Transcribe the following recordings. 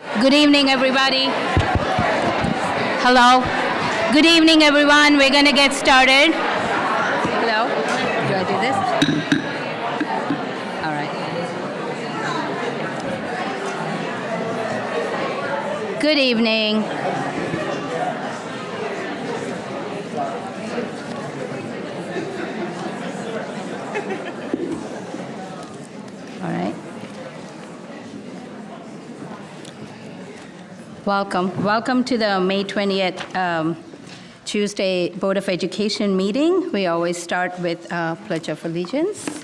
Good evening, everybody. Hello. Good evening, everyone. We're going to get started. Hello. Do I do this? All right. Good evening. All right. Welcome to the May 20th Tuesday Board of Education meeting. We always start with Pledge of Allegiance.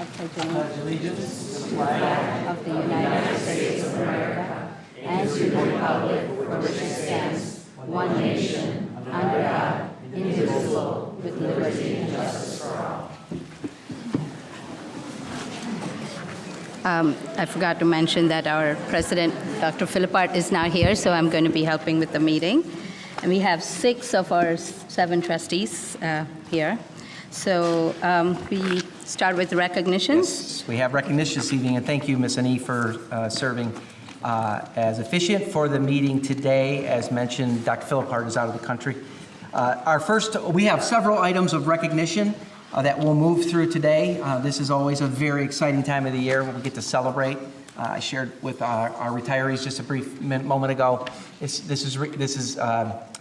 I pledge allegiance to the flag of the United States of America and to the republic for which it stands, one nation, under God, indivisible, with liberty and justice for all. I forgot to mention that our president, Dr. Philippart, is not here, so I'm going to be helping with the meeting. And we have 6 of our 7 trustees here. So we start with recognitions. Yes, we have recognition this evening, and thank you, Ms. Ani, for serving as officiant for the meeting today. As mentioned, Dr. Philippart is out of the country. We have several items of recognition that we'll move through today. This is always a very exciting time of the year when we get to celebrate. I shared with our retirees just a brief moment ago. This is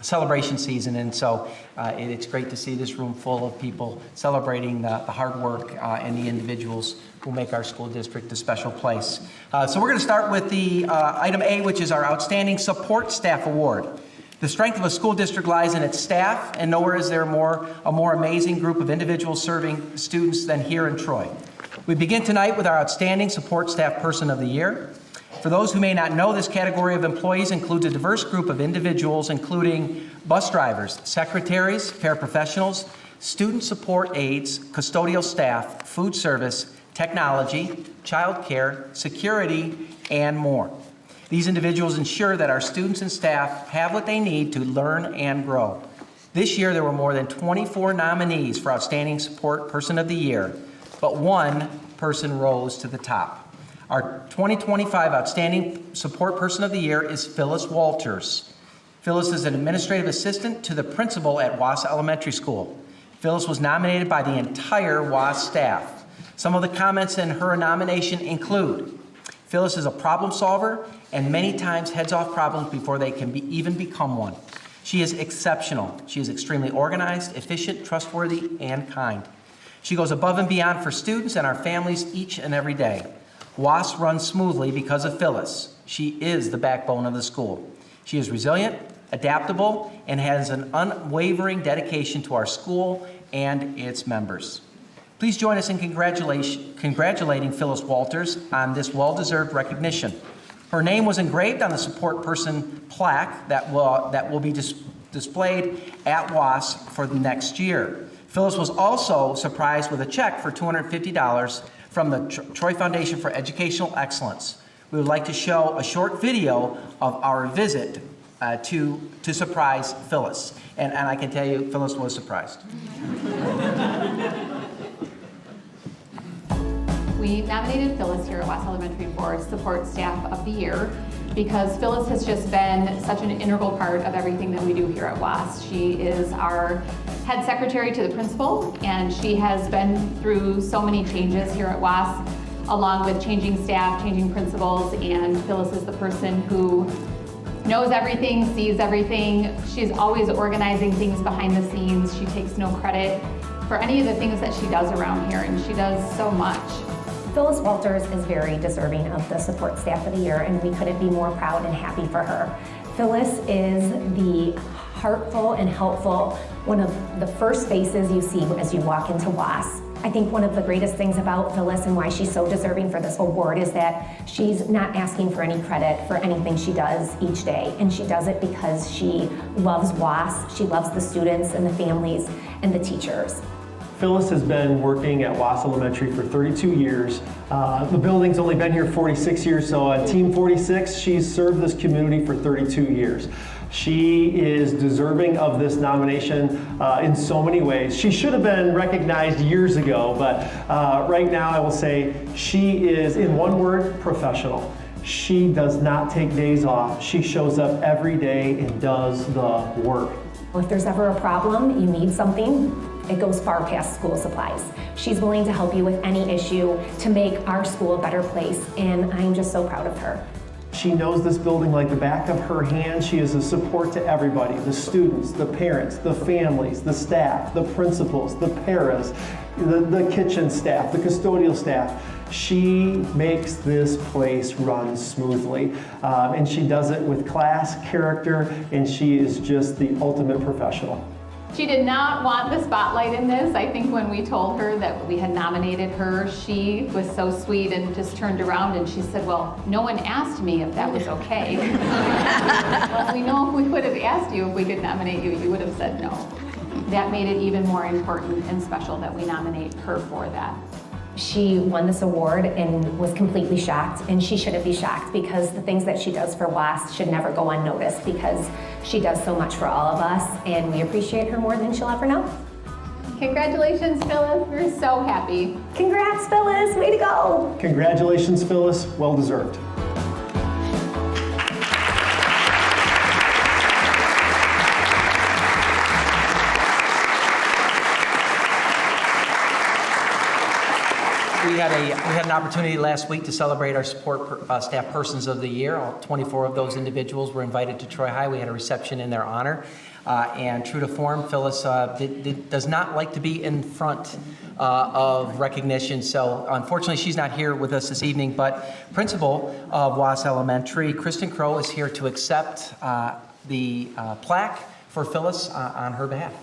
celebration season, and so it's great to see this room full of people celebrating the hard work and the individuals who make our school district a special place. So we're going to start with the item A, which is our Outstanding Support Staff Award. The strength of a school district lies in its staff, and nowhere is there a more amazing group of individuals serving students than here in Troy. We begin tonight with our Outstanding Support Staff Person of the Year. For those who may not know, this category of employees includes a diverse group of individuals, including bus drivers, secretaries, paraprofessionals, student support aides, custodial staff, food service, technology, child care, security, and more. These individuals ensure that our students and staff have what they need to learn and grow. This year, there were more than 24 nominees for Outstanding Support Person of the Year, but one person rose to the top. Our 2025 Outstanding Support Person of the Year is Phyllis Walters. Phyllis is an administrative assistant to the principal at Wass Elementary School. Phyllis was nominated by the entire Wass staff. Some of the comments in her nomination include: Phyllis is a problem solver and many times heads off problems before they can even become one. She is exceptional. She is extremely organized, efficient, trustworthy, and kind. She goes above and beyond for students and our families each and every day. Wass runs smoothly because of Phyllis. She is the backbone of the school. She is resilient, adaptable, and has an unwavering dedication to our school and its members. Please join us in congratulating Phyllis Walters on this well-deserved recognition. Her name was engraved on the support person plaque that will be displayed at Wass for the next year. Phyllis was also surprised with a check for $250 from the Troy Foundation for Educational Excellence. We would like to show a short video of our visit to surprise Phyllis. And I can tell you, Phyllis was surprised. We nominated Phyllis here at Wass Elementary for Support Staff of the Year because Phyllis has just been such an integral part of everything that we do here at Wass. She is our head secretary to the principal, and she has been through so many changes here at Wass, along with changing staff, changing principals, and Phyllis is the person who knows everything, sees everything. She's always organizing things behind the scenes. She takes no credit for any of the things that she does around here, and she does so much. Phyllis Walters is very deserving of the Support Staff of the Year, and we couldn't be more proud and happy for her. Phyllis is the heartful and helpful, one of the first faces you see as you walk into Wass. I think one of the greatest things about Phyllis and why she's so deserving for this award is that she's not asking for any credit for anything she does each day, and she does it because she loves Wass, she loves the students and the families and the teachers. Phyllis has been working at Wass Elementary for 32 years. The building's only been here 46 years, so on Team 46, she's served this community for 32 years. She is deserving of this nomination in so many ways. She should have been recognized years ago, but right now I will say she is, in one word, professional. She does not take days off. She shows up every day and does the work. If there's ever a problem, you need something, it goes far past school supplies. She's willing to help you with any issue to make our school a better place, and I'm just so proud of her. She knows this building like the back of her hand. She is a support to everybody, the students, the parents, the families, the staff, the principals, the paras, the kitchen staff, the custodial staff. She makes this place run smoothly, and she does it with class, character, and she is just the ultimate professional. She did not want the spotlight in this. I think when we told her that we had nominated her, she was so sweet and just turned around and she said, well, no one asked me if that was okay. Well, we know if we would have asked you if we could nominate you, you would have said no. That made it even more important and special that we nominate her for that. She won this award and was completely shocked, and she shouldn't be shocked because the things that she does for WASC should never go unnoticed because she does so much for all of us, and we appreciate her more than she'll ever know. Congratulations, Phyllis. We're so happy. Congrats, Phyllis. Way to go. Congratulations, Phyllis. Well deserved. We had an opportunity last week to celebrate our support staff persons of the year. All 24 of those individuals were invited to Troy High. We had a reception in their honor. And true to form, Phyllis does not like to be in front of recognition. So unfortunately, she's not here with us this evening. But Principal of WASC Elementary, Kristen Crow, is here to accept the plaque for Phyllis on her behalf.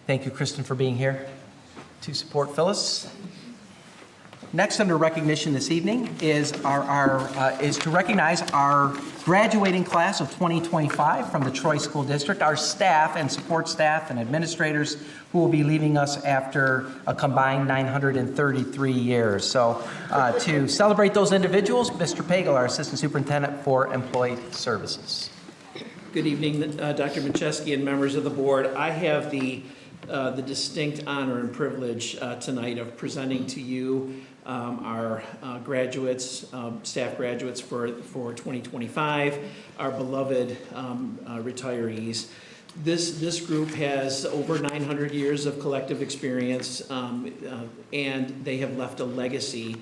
Thank you, Kristen, for being here to support Phyllis. Next under recognition this evening is is to recognize our graduating class of 2025 from the Troy School District, our staff and support staff and administrators who will be leaving us after a combined 933 years. So to celebrate those individuals, Mr. Pagel, our Assistant Superintendent for Employee Services. Good evening, Dr. Macheski and members of the board. I have the distinct honor and privilege tonight of presenting to you our graduates, staff graduates for 2025, our beloved retirees. This group has over 900 years of collective experience, and they have left a legacy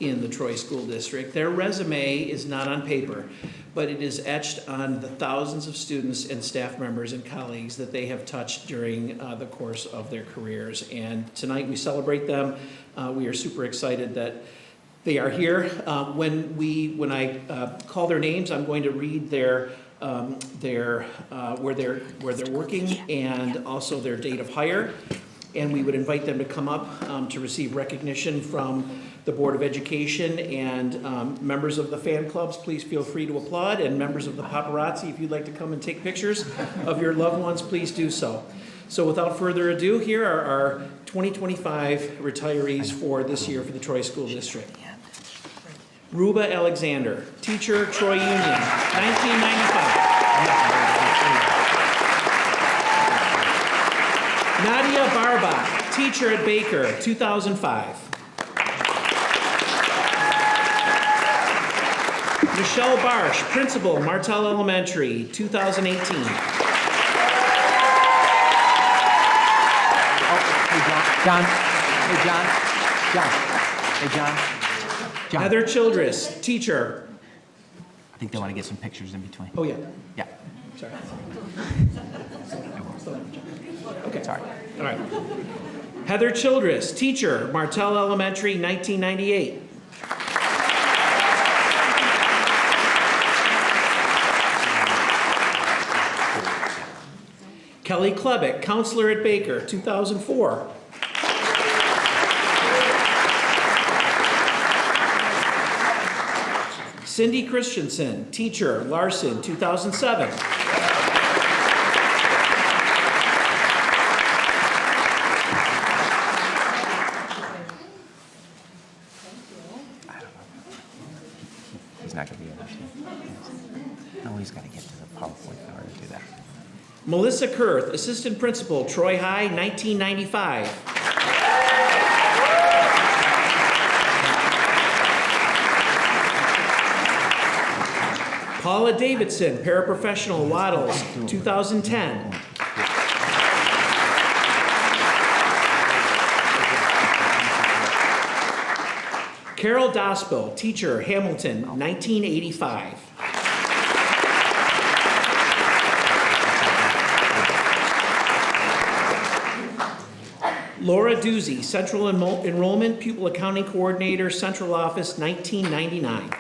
in the Troy School District. Their resume is not on paper, but it is etched on the thousands of students and staff members and colleagues that they have touched during the course of their careers. And tonight we celebrate them. We are super excited that they are here. When I call their names, I'm going to read where they're working and also their date of hire. And we would invite them to come up to receive recognition from the Board of Education, and members of the fan clubs, please feel free to applaud, and members of the paparazzi, if you'd like to come and take pictures of your loved ones, please do so. So without further ado, here are our 2025 retirees for this year for the Troy School District. Ruba Alexander, teacher, Troy Union, 1995. Nadia Barbach, teacher at Baker, 2005. Michelle Barsh, principal, Martell Elementary, 2018. John. Heather Childress, teacher. I think they want to get some pictures in between. Oh, yeah. Yeah. Sorry. Okay. Sorry. All right. Heather Childress, teacher, Martell Elementary, 1998. Kelly Klebeck, counselor at Baker, 2004. Cindy Christensen, teacher, Larson, 2007. He's not going to be able to. No, he's got to get to the PowerPoint in order to do that. Melissa Kurth, assistant principal, Troy High, 1995. Paula Davidson, paraprofessional, Waddles, 2010. Carol Dospel, teacher, Hamilton, 1985. Laura Doozy, Central Enrollment, Pupil Accounting Coordinator, Central Office, 1999.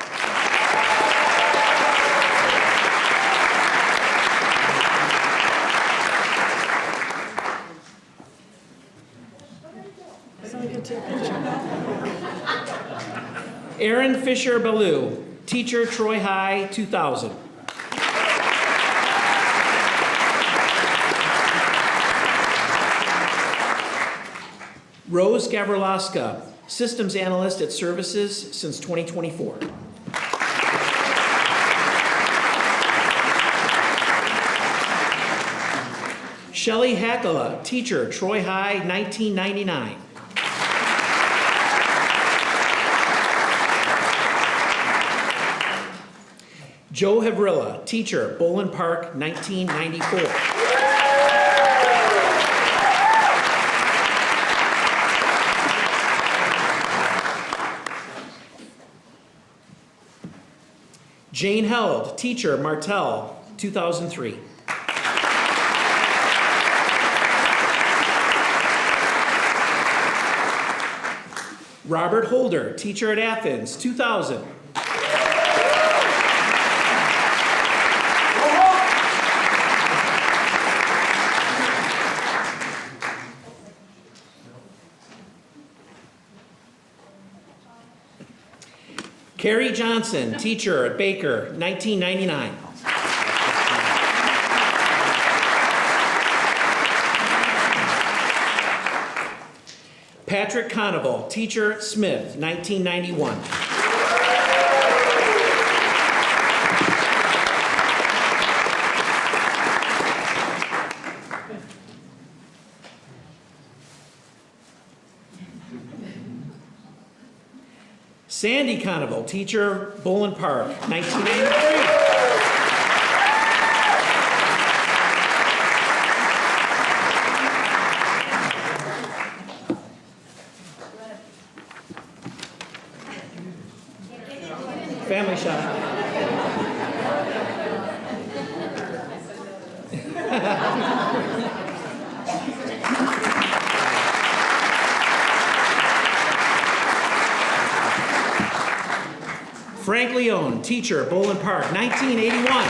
Erin Fisher-Ballou, teacher, Troy High, 2000. Rose Gavrilaska, systems analyst at Services since 2024. Shelley Hackala, teacher, Troy High, 1999. Joe Havrilla, teacher, Bolin Park, 1994. Jane Held, teacher, Martell, 2003. Robert Holder, teacher at Athens, 2000. Carrie Johnson, teacher at Baker, 1999. Patrick Conoval, teacher at Smith, 1991. Sandy Conoval, teacher, Bolin Park, 1993. Family shot. Frank Leone, teacher, Bolin Park, 1981.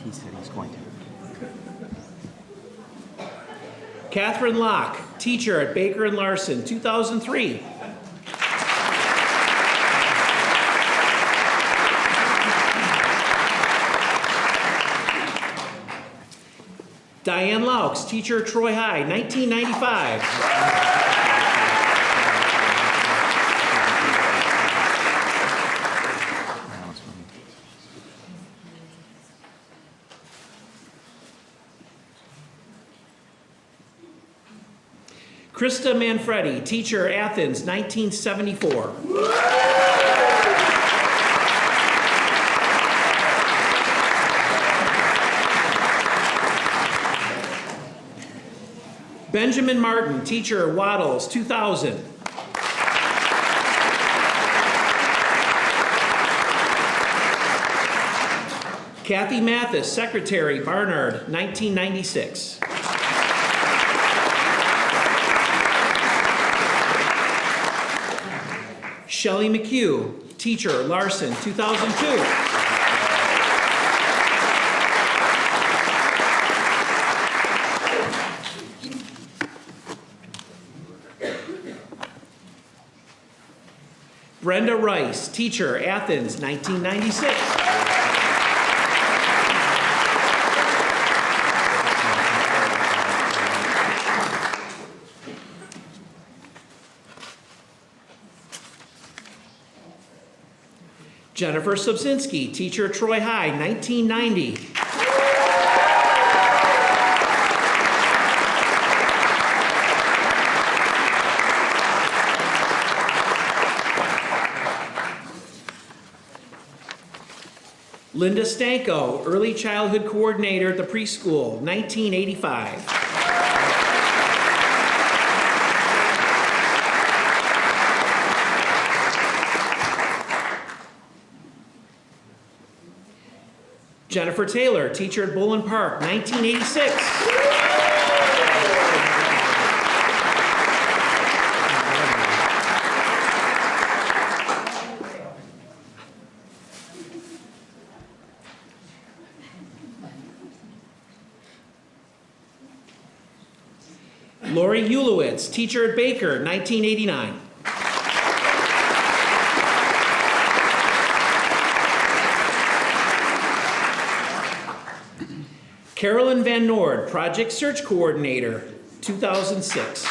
He said he's going to. Catherine Locke, teacher at Baker and Larson, 2003. Diane Laux, teacher at Troy High, 1995. Krista Manfredi, teacher, Athens, 1974. Benjamin Martin, teacher, Waddles, 2000. Kathy Mathis, Secretary, Barnard, 1996. Shelley McHugh, Teacher, Larson, 2002. Brenda Rice, Teacher, Athens, 1996. Jennifer Subsinski, Teacher, Troy High, 1990. Linda Stanko, Early Childhood Coordinator at the preschool, 1985. Jennifer Taylor, Teacher at Bullen Park, 1986. Lori Ulowitz, Teacher at Baker, 1989. Carolyn Van Noord, Project Search Coordinator, 2006.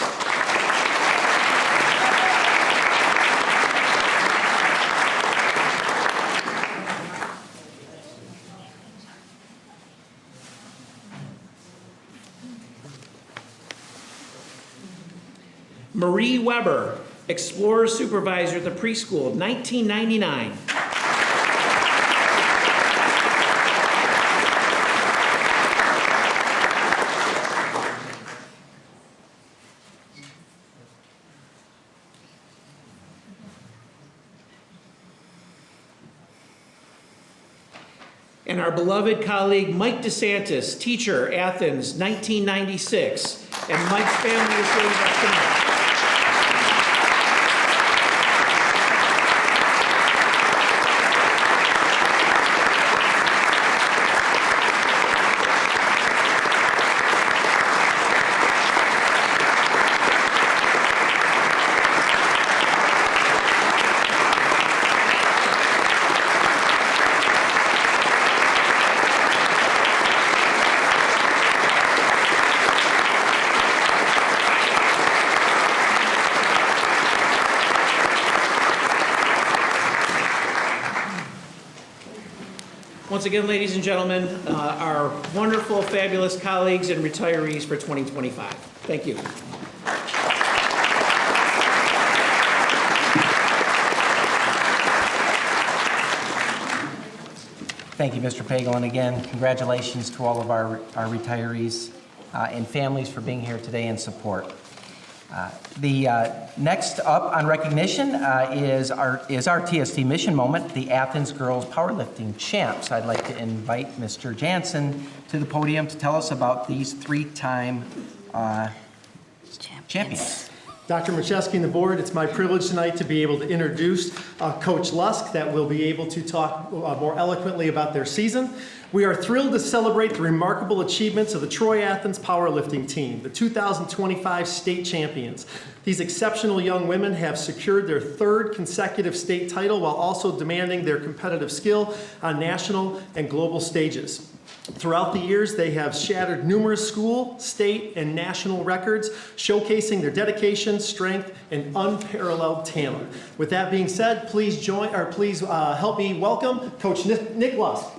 Marie Weber, Explorer Supervisor at the preschool, 1999. And our beloved colleague Mike DeSantis, Teacher, Athens, 1996. And Mike's family is here with us tonight. Once again, ladies and gentlemen, our wonderful, fabulous colleagues and retirees for 2025. Thank you. Thank you, Mr. Pagel, and again, congratulations to all of our retirees and families for being here today in support. The next up on recognition is our TST mission moment, the Athens Girls Powerlifting Champs. I'd like to invite Mr. Jansen to the podium to tell us about these three-time champions. Dr. Machewski and the board, it's my privilege tonight to be able to introduce Coach Lusk that will be able to talk more eloquently about their season. We are thrilled to celebrate the remarkable achievements of the Troy Athens powerlifting team, the 2025 state champions. These exceptional young women have secured their third consecutive state title while also demanding their competitive skill on national and global stages. Throughout the years, they have shattered numerous school, state, and national records, showcasing their dedication, strength, and unparalleled talent. With that being said, please help me welcome Coach Nick Lusk.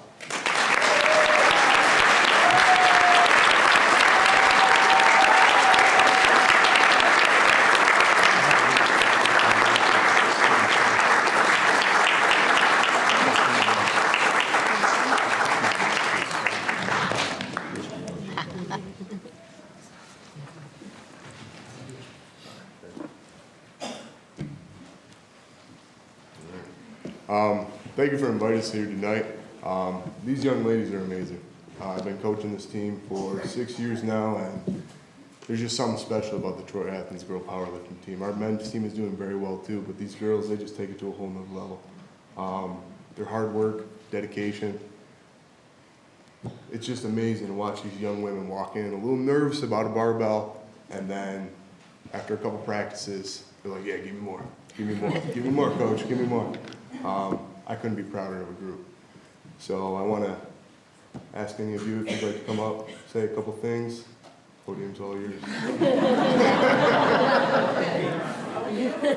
Thank you for inviting us here tonight. These young ladies are amazing. I've been coaching this team for 6 years now, and there's just something special about the Troy Athens Girl Powerlifting team. Our men's team is doing very well too, but these girls, they just take it to a whole nother level. Their hard work, dedication, it's just amazing to watch these young women walk in a little nervous about a barbell, and then after a couple practices, they're like, yeah, give me more, give me more, give me more, coach, give me more. I couldn't be prouder of a group. So I want to ask any of you if you'd like to come up, say a couple things. Podium's all yours.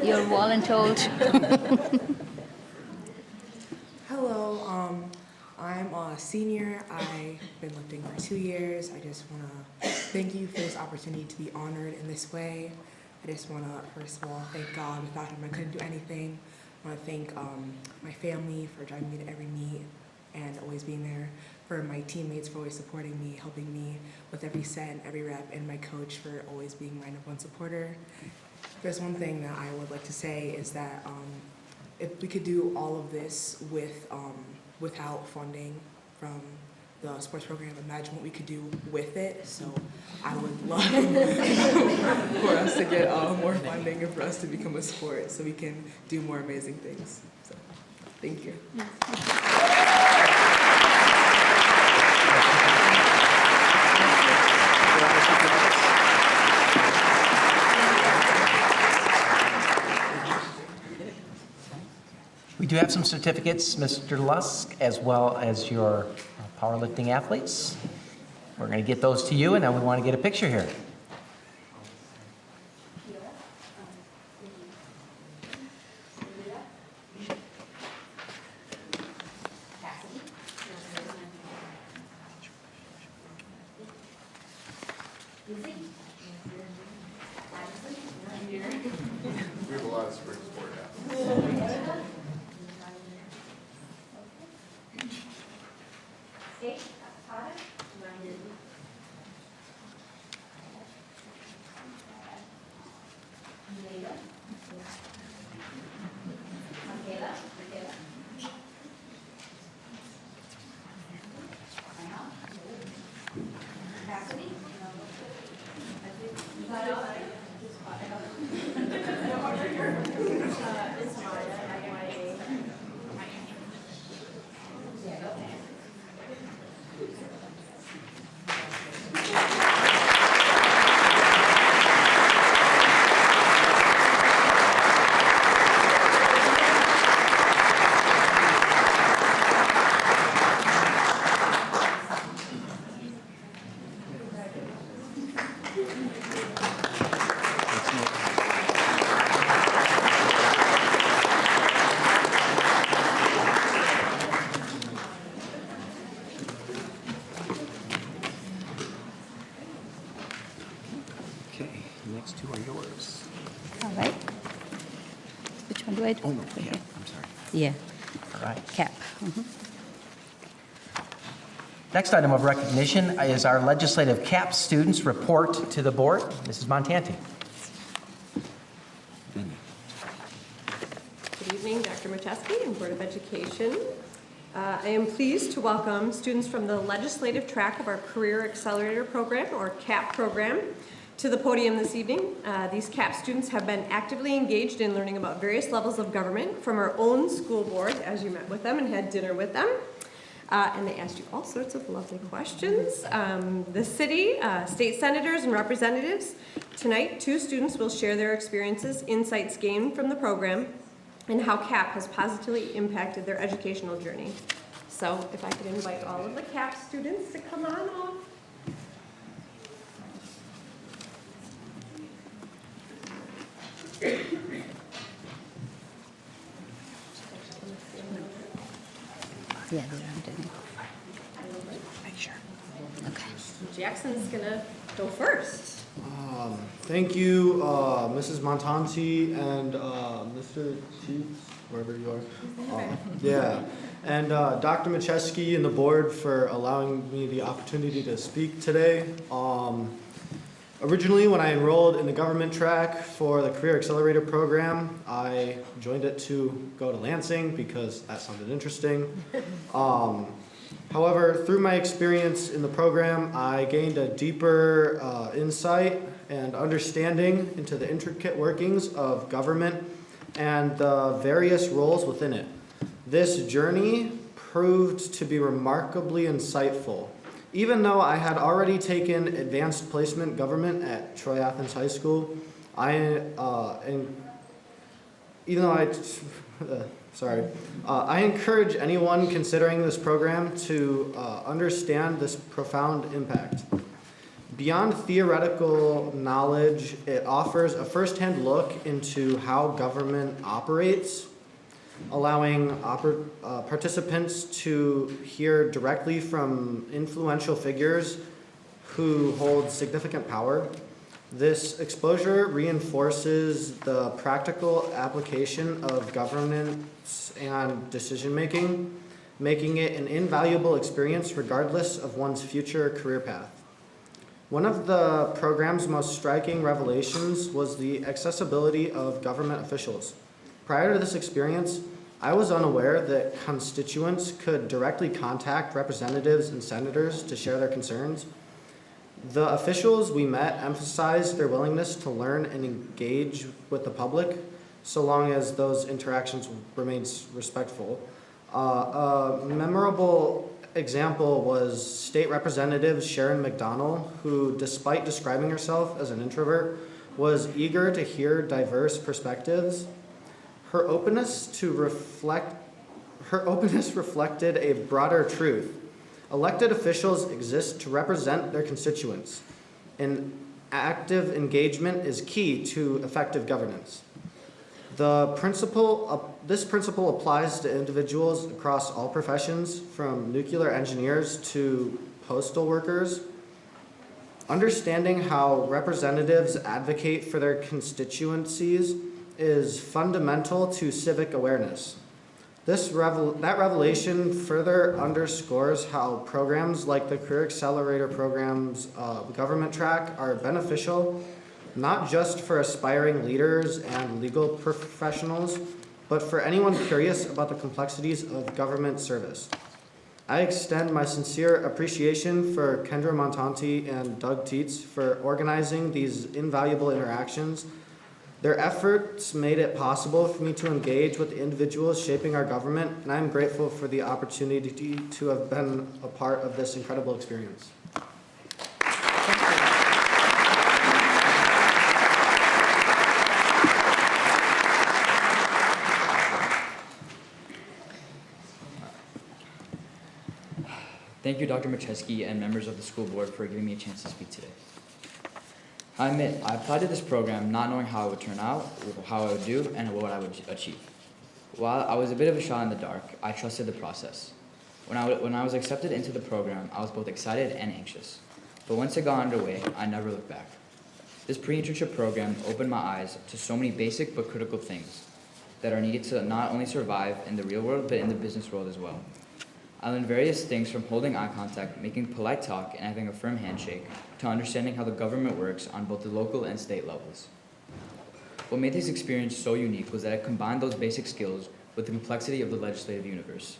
You're voluntold. Hello, I'm a senior. I've been lifting for 2 years. I just want to thank you for this opportunity to be honored in this way. I just want to, first of all, thank God. Without him, I couldn't do anything. I want to thank my family for driving me to every meet and always being there, for my teammates for always supporting me, helping me with every set and every rep, and my coach for always being my #1 supporter. There's one thing that I would like to say is that if we could do all of this without funding from the sports program, imagine what we could do with it. So I would love for us to get more funding and for us to become a sport so we can do more amazing things. So thank you. We do have some certificates, Mr. Lusk, as well as your powerlifting athletes. We're going to get those to you, and then we want to get a picture here. We have a lot of spring sport athletes. Okay, the next two are yours. All right. Which one do I do? Oh, no, yeah, I'm sorry. Yeah, All right. cap. Next item of recognition is our legislative CAP students report to the board. Mrs. Montanti. Good evening, Dr. Macheski and Board of Education. I am pleased to welcome students from the legislative track of our Career Accelerator Program, or CAP program, to the podium this evening. These CAP students have been actively engaged in learning about various levels of government from our own school board, as you met with them and had dinner with them. And they asked you all sorts of lovely questions. The city, state senators, and representatives. Tonight, 2 students will share their experiences, insights gained from the program, and how CAP has positively impacted their educational journey. So if I could invite all of the CAP students to come on up. Yeah, they're underneath. Make sure. Okay. Jackson's gonna go first. Thank you, Mrs. Montanti and Mr. Cheeks, wherever you are. Yeah, and Dr. Macheski and the board for allowing me the opportunity to speak today. Originally, when I enrolled in the government track for the Career Accelerator program, I joined it to go to Lansing because that sounded interesting. However, through my experience in the program, I gained a deeper insight and understanding into the intricate workings of government and the various roles within it. This journey proved to be remarkably insightful. Even though I had already taken advanced placement government at Troy Athens High School, I encourage anyone considering this program to understand this profound impact. Beyond theoretical knowledge, it offers a first-hand look into how government operates, allowing participants to hear directly from influential figures who hold significant power. This exposure reinforces the practical application of governance and decision-making, making it an invaluable experience regardless of one's future career path. One of the program's most striking revelations was the accessibility of government officials. Prior to this experience, I was unaware that constituents could directly contact representatives and senators to share their concerns. The officials we met emphasized their willingness to learn and engage with the public, so long as those interactions remain respectful. A memorable example was State Representative Sharon McDonnell, who, despite describing herself as an introvert, was eager to hear diverse perspectives. Her openness reflected a broader truth. Elected officials exist to represent their constituents, and active engagement is key to effective governance. This principle applies to individuals across all professions, from nuclear engineers to postal workers. Understanding how representatives advocate for their constituencies is fundamental to civic awareness. That revelation further underscores how programs like the Career Accelerator program's government track are beneficial, not just for aspiring leaders and legal professionals, but for anyone curious about the complexities of government service. I extend my sincere appreciation for Kendra Montanti and Doug Tietz for organizing these invaluable interactions. Their efforts made it possible for me to engage with the individuals shaping our government, and I'm grateful for the opportunity to have been a part of this incredible experience. Thank you, Dr. Macheski and members of the school board for giving me a chance to speak today. I admit, I applied to this program not knowing how it would turn out, how I would do, and what I would achieve. While I was a bit of a shot in the dark, I trusted the process. When I was accepted into the program, I was both excited and anxious. But once it got underway, I never looked back. This pre-internship program opened my eyes to so many basic but critical things that are needed to not only survive in the real world, but in the business world as well. I learned various things from holding eye contact, making polite talk, and having a firm handshake, to understanding how the government works on both the local and state levels. What made this experience so unique was that it combined those basic skills with the complexity of the legislative universe.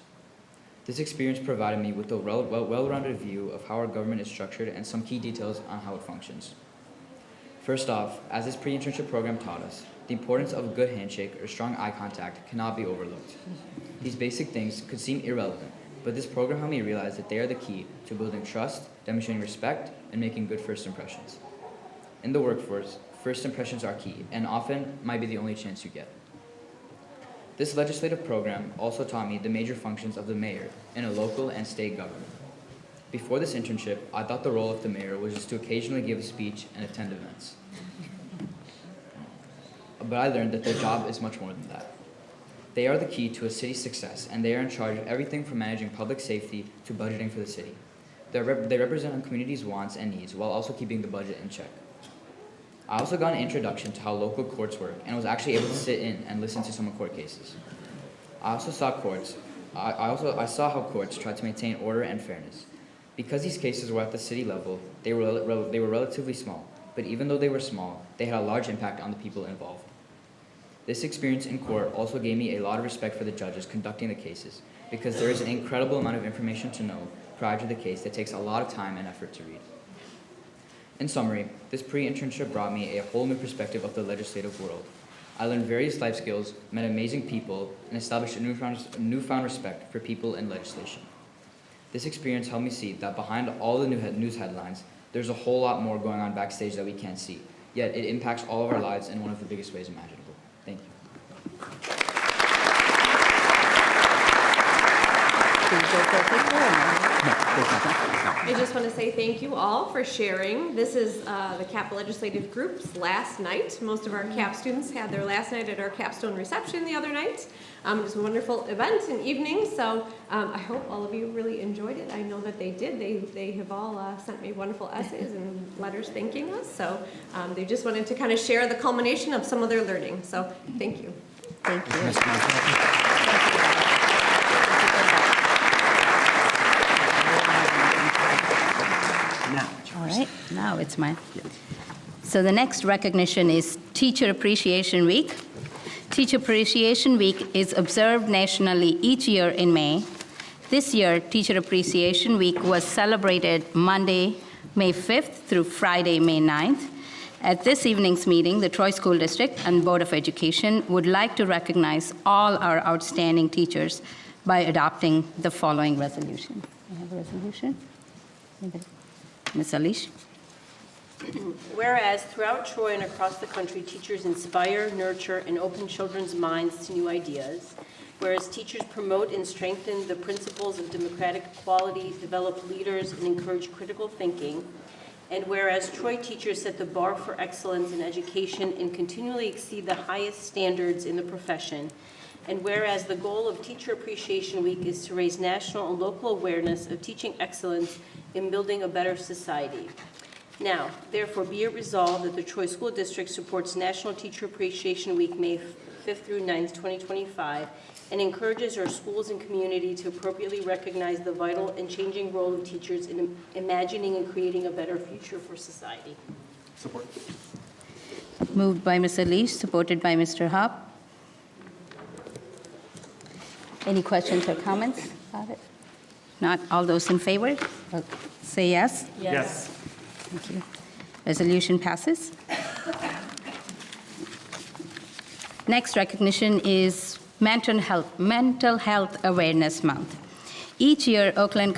This experience provided me with a well-rounded view of how our government is structured and some key details on how it functions. First off, as this pre-internship program taught us, the importance of a good handshake or strong eye contact cannot be overlooked. These basic things could seem irrelevant, but this program helped me realize that they are the key to building trust, demonstrating respect, and making good first impressions. In the workforce, first impressions are key, and often might be the only chance you get. This legislative program also taught me the major functions of the mayor in a local and state government. Before this internship, I thought the role of the mayor was just to occasionally give a speech and attend events. But I learned that their job is much more than that. They are the key to a city's success, and they are in charge of everything from managing public safety to budgeting for the city. They represent our community's wants and needs while also keeping the budget in check. I also got an introduction to how local courts work and was actually able to sit in and listen to some court cases. I saw how courts try to maintain order and fairness. Because these cases were at the city level, they were relatively small, but even though they were small, they had a large impact on the people involved. This experience in court also gave me a lot of respect for the judges conducting the cases, because there is an incredible amount of information to know prior to the case that takes a lot of time and effort to read. In summary, this pre-internship brought me a whole new perspective of the legislative world. I learned various life skills, met amazing people, and established a newfound respect for people in legislation. This experience helped me see that behind all the news headlines, there's a whole lot more going on backstage that we can't see, yet it impacts all of our lives in one of the biggest ways imaginable. Thank you. I just want to say thank you all for sharing. This is the CAP Legislative Group's last night. Most of our CAP students had their last night at our capstone reception the other night. It was a wonderful event and evening, so I hope all of you really enjoyed it. I know that they did. They have all sent me wonderful essays and letters thanking us, so they just wanted to kind of share the culmination of some of their learning. So thank you. Thank you. All right, now it's mine. So the next recognition is Teacher Appreciation Week. Teacher Appreciation Week is observed nationally each year in May. This year, Teacher Appreciation Week was celebrated Monday, May 5th through Friday, May 9th. At this evening's meeting, the Troy School District and Board of Education would like to recognize all our outstanding teachers by adopting the following resolution. I have a resolution? Ms. Alish? Whereas throughout Troy and across the country, teachers inspire, nurture, and open children's minds to new ideas. Whereas teachers promote and strengthen the principles of democratic equality, develop leaders, and encourage critical thinking. And whereas Troy teachers set the bar for excellence in education and continually exceed the highest standards in the profession. And whereas the goal of Teacher Appreciation Week is to raise national and local awareness of teaching excellence in building a better society. Now, therefore, be it resolved that the Troy School District supports National Teacher Appreciation Week, May 5th through 9th, 2025, and encourages our schools and community to appropriately recognize the vital and changing role of teachers in imagining and creating a better future for society. Support. Moved by Ms. Alish, supported by Mr. Hopp. Any questions or comments about it? Not all those in favor? Say yes. Yes. Thank you. Resolution passes. Next recognition is Mental Health Awareness Month. Each year, Oakland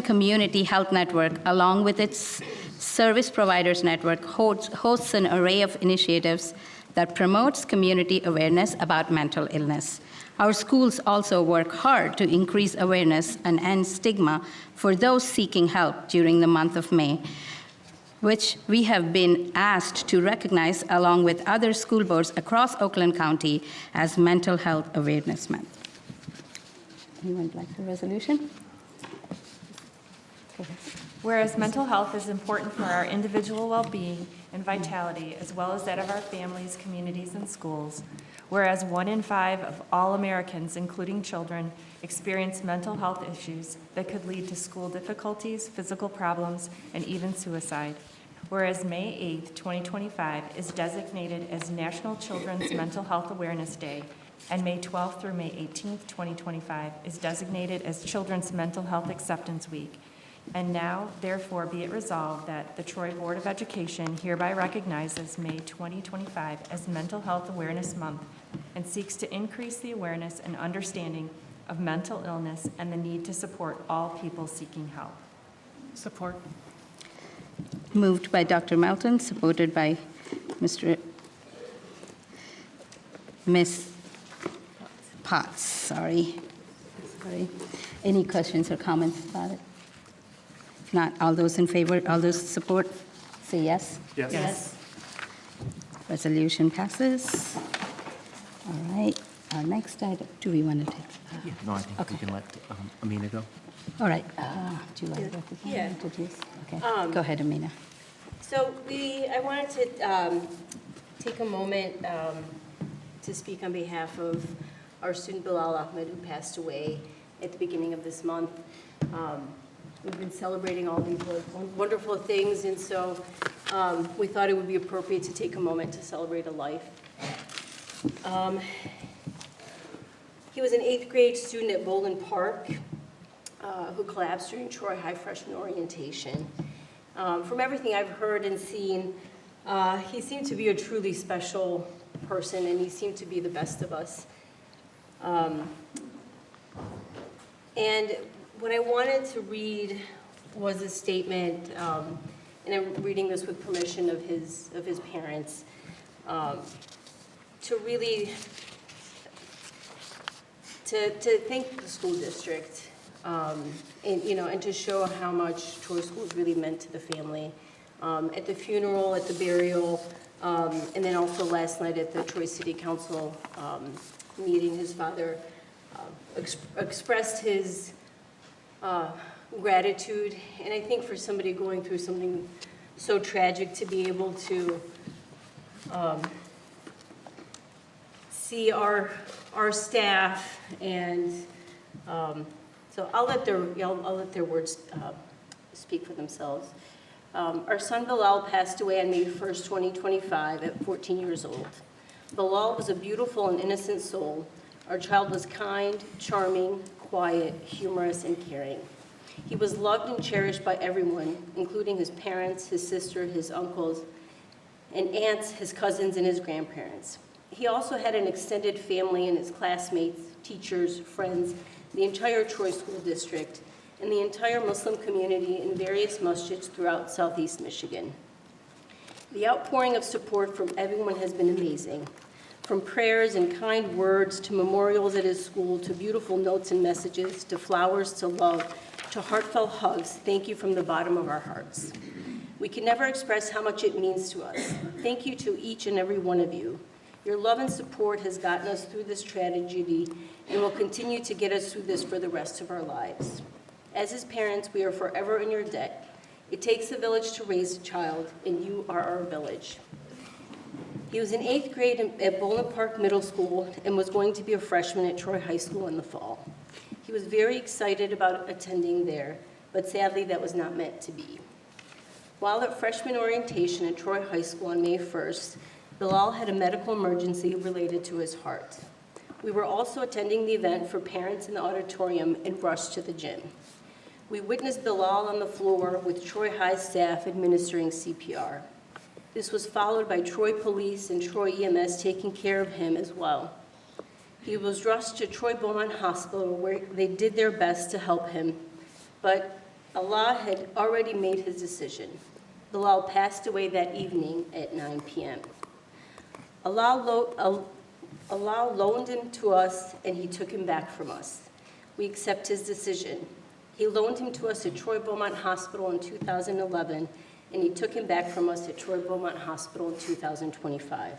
Community Health Network, along with its Service Providers Network, hosts an array of initiatives that promotes community awareness about mental illness. Our schools also work hard to increase awareness and end stigma for those seeking help during the month of May, which we have been asked to recognize along with other school boards across Oakland County as Mental Health Awareness Month. Anyone would like the resolution? Go ahead. Whereas mental health is important for our individual well-being and vitality, as well as that of our families, communities, and schools. Whereas 1 in 5 of all Americans, including children, experience mental health issues that could lead to school difficulties, physical problems, and even suicide. Whereas May 8th, 2025 is designated as National Children's Mental Health Awareness Day, and May 12th through May 18th, 2025 is designated as Children's Mental Health Acceptance Week. And now, therefore, be it resolved that the Troy Board of Education hereby recognizes May 2025 as Mental Health Awareness Month and seeks to increase the awareness and understanding of mental illness and the need to support all people seeking help. Support. Moved by Dr. Melton, supported by Ms. Potts. Sorry. Any questions or comments about it? Not all those in favor, all those support, say yes. Yes. Yes. Resolution passes. All right, our next item, do we want to take? No, I think we can let Amina go. All right, do you want to introduce? Okay, go ahead, Amina. So I wanted to take a moment to speak on behalf of our student Bilal Ahmed, who passed away at the beginning of this month. We've been celebrating all these wonderful things, and so we thought it would be appropriate to take a moment to celebrate a life. He was an 8th grade student at Bowlin Park who collapsed during Troy High freshman orientation. From everything I've heard and seen, he seemed to be a truly special person, and he seemed to be the best of us. And what I wanted to read was a statement, and I'm reading this with permission of his parents, to really to thank the school district, and to show how much Troy Schools really meant to the family. At the funeral, at the burial, and then also last night at the Troy City Council meeting, his father expressed his gratitude. And I think for somebody going through something so tragic, to be able to see our staff, and so I'll let their words speak for themselves. Our son Bilal passed away on May 1st, 2025 at 14 years old. Bilal was a beautiful and innocent soul. Our child was kind, charming, quiet, humorous, and caring. He was loved and cherished by everyone, including his parents, his sister, his uncles, and aunts, his cousins, and his grandparents. He also had an extended family and his classmates, teachers, friends, the entire Troy School District, and the entire Muslim community in various masjids throughout Southeast Michigan. The outpouring of support from everyone has been amazing. From prayers and kind words to memorials at his school, to beautiful notes and messages, to flowers, to love, to heartfelt hugs, thank you from the bottom of our hearts. We can never express how much it means to us. Thank you to each and every one of you. Your love and support has gotten us through this tragedy and will continue to get us through this for the rest of our lives. As his parents, we are forever in your debt. It takes a village to raise a child, and you are our village. He was in 8th grade at Bowlin Park Middle School and was going to be a freshman at Troy High School in the fall. He was very excited about attending there, but sadly that was not meant to be. While at freshman orientation at Troy High School on May 1st, Bilal had a medical emergency related to his heart. We were also attending the event for parents in the auditorium and rushed to the gym. We witnessed Bilal on the floor with Troy High staff administering CPR. This was followed by Troy Police and Troy EMS taking care of him as well. He was rushed to Troy Beaumont Hospital, where they did their best to help him, but Allah had already made his decision. Bilal passed away that evening at 9 p.m. Allah loaned him to us, and he took him back from us. We accept his decision. He loaned him to us at Troy Beaumont Hospital in 2011, and he took him back from us at Troy Beaumont Hospital in 2025.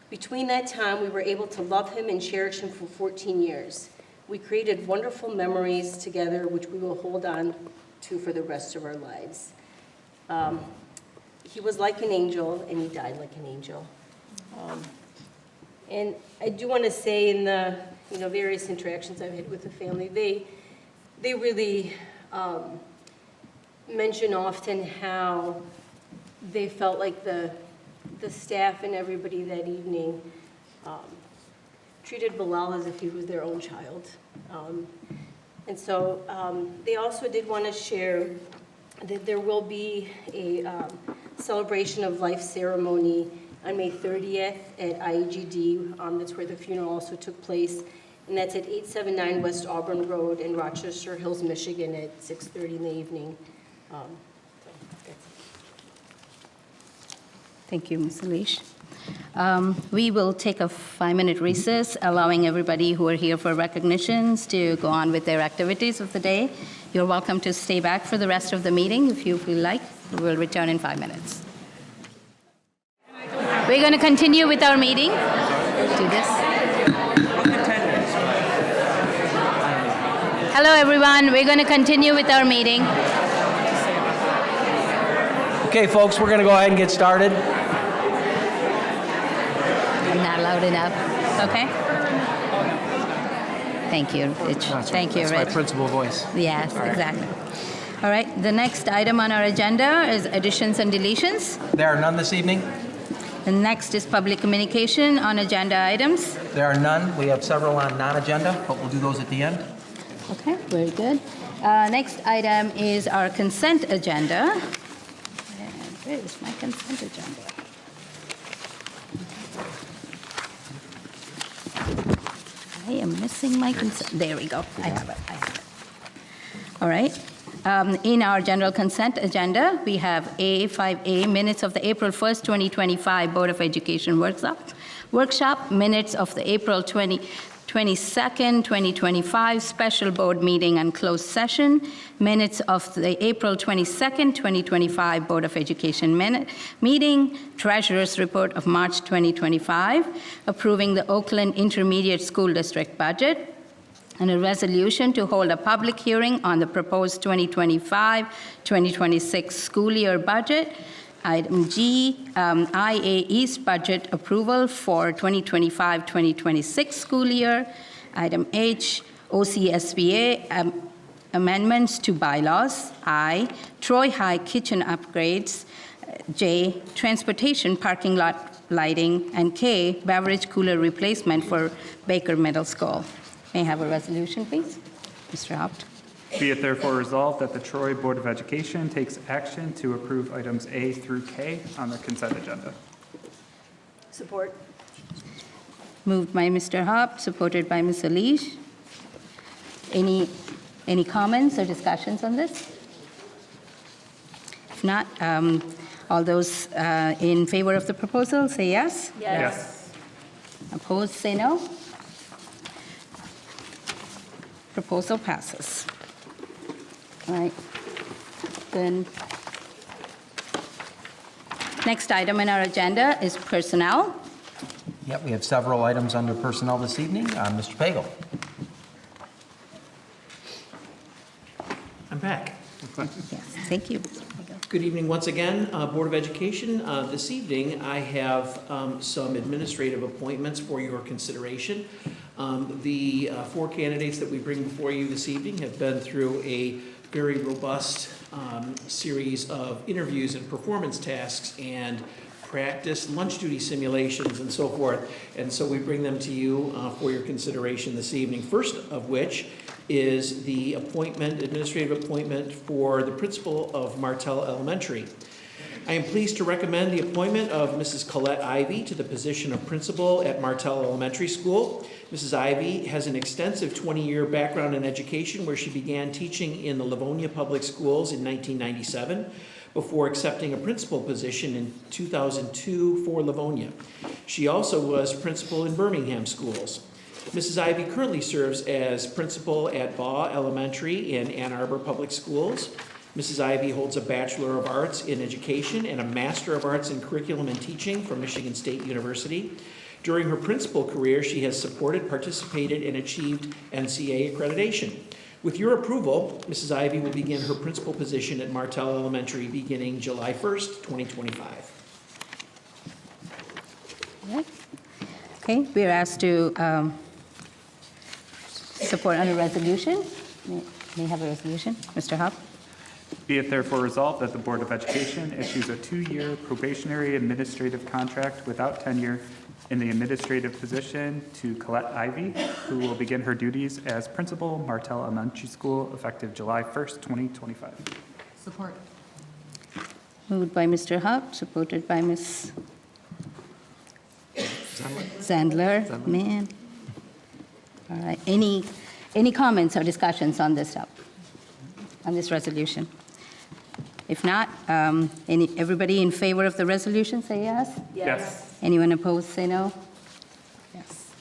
Between that time, we were able to love him and cherish him for 14 years. We created wonderful memories together, which we will hold on to for the rest of our lives. He was like an angel, and he died like an angel. And I do want to say, in the various interactions I've had with the family, they really mention often how they felt like the staff and everybody that evening treated Bilal as if he was their own child. And so they also did want to share that there will be a celebration of life ceremony on May 30th at IEGD. That's where the funeral also took place. And that's at 879 West Auburn Road in Rochester Hills, Michigan at 6:30 in the evening. Thank you, Ms. Alish. We will take a 5-minute recess, allowing everybody who are here for recognitions to go on with their activities of the day. You're welcome to stay back for the rest of the meeting if you feel like. We'll return in 5 minutes. We're going to continue with our meeting. Do this. Hello, everyone. We're going to continue with our meeting. Okay, folks, we're going to go ahead and get started. I'm not loud enough. Okay. Thank you, Rich. Thank you, That's my Rich. principal voice. Yes, All right. exactly. All right, the next item on our agenda is additions and deletions. There are none this evening? The next is public communication on agenda items. There are none. We have several on non-agenda, but we'll do those at the end. Okay, very good. Next item is our consent agenda. And where is my consent agenda? I am missing my consent. There we go. I have it. All right. In our general consent agenda, we have A5A, minutes of the April 1st, 2025 Board of Education workshop, minutes of the April 22nd, 2025 special board meeting and closed session, minutes of the April 22nd, 2025 Board of Education meeting, Treasurer's Report of March 2025, approving the Oakland Intermediate School District budget, and a resolution to hold a public hearing on the proposed 2025-2026 school year budget. Item G, IA East budget approval for 2025-2026 school year. Item H, OCSBA amendments to bylaws. I, Troy High kitchen upgrades. J, transportation parking lot lighting. And K, beverage cooler replacement for Baker Middle School. May I have a resolution, please? Mr. Haupt. Be it therefore resolved that the Troy Board of Education takes action to approve items A through K on the consent agenda. Support. Moved by Mr. Haupt, supported by Ms. Alish. Any comments or discussions on this? If not, all those in favor of the proposal, say yes. Yes. Opposed, say no. Proposal passes. All right. Then, next item in our agenda is personnel. Yep, we have several items under personnel this evening. Mr. Pagel. I'm back. Yes, thank you. Good evening once again, Board of Education. This evening, I have some administrative appointments for your consideration. The four candidates that we bring before you this evening have been through a very robust series of interviews and performance tasks and practice lunch duty simulations and so forth. And so we bring them to you for your consideration this evening. First of which is the administrative appointment for the principal of Martell Elementary. I am pleased to recommend the appointment of Mrs. Colette Ivy to the position of principal at Martell Elementary School. Mrs. Ivy has an extensive 20-year background in education where she began teaching in the Livonia Public Schools in 1997 before accepting a principal position in 2002 for Livonia. She also was principal in Birmingham Schools. Mrs. Ivy currently serves as principal at Baugh Elementary in Ann Arbor Public Schools. Mrs. Ivy holds a Bachelor of Arts in Education and a Master of Arts in Curriculum and Teaching from Michigan State University. During her principal career, she has supported, participated, and achieved NCAA accreditation. With your approval, Mrs. Ivy will begin her principal position at Martell Elementary beginning July 1st, 2025. Okay, we're asked to support on a resolution. May I have a resolution? Mr. Haupt. Be it therefore resolved that the Board of Education issues a 2-year probationary administrative contract without tenure in the administrative position to Colette Ivy, who will begin her duties as principal, Martell Elementary School, effective July 1st, 2025. Support. Moved by Mr. Haupt, supported by Ms. Sandler. Man. All right. Any comments or discussions on this resolution? If not, everybody in favor of the resolution, say yes. Yes. Anyone opposed, say no. Yes.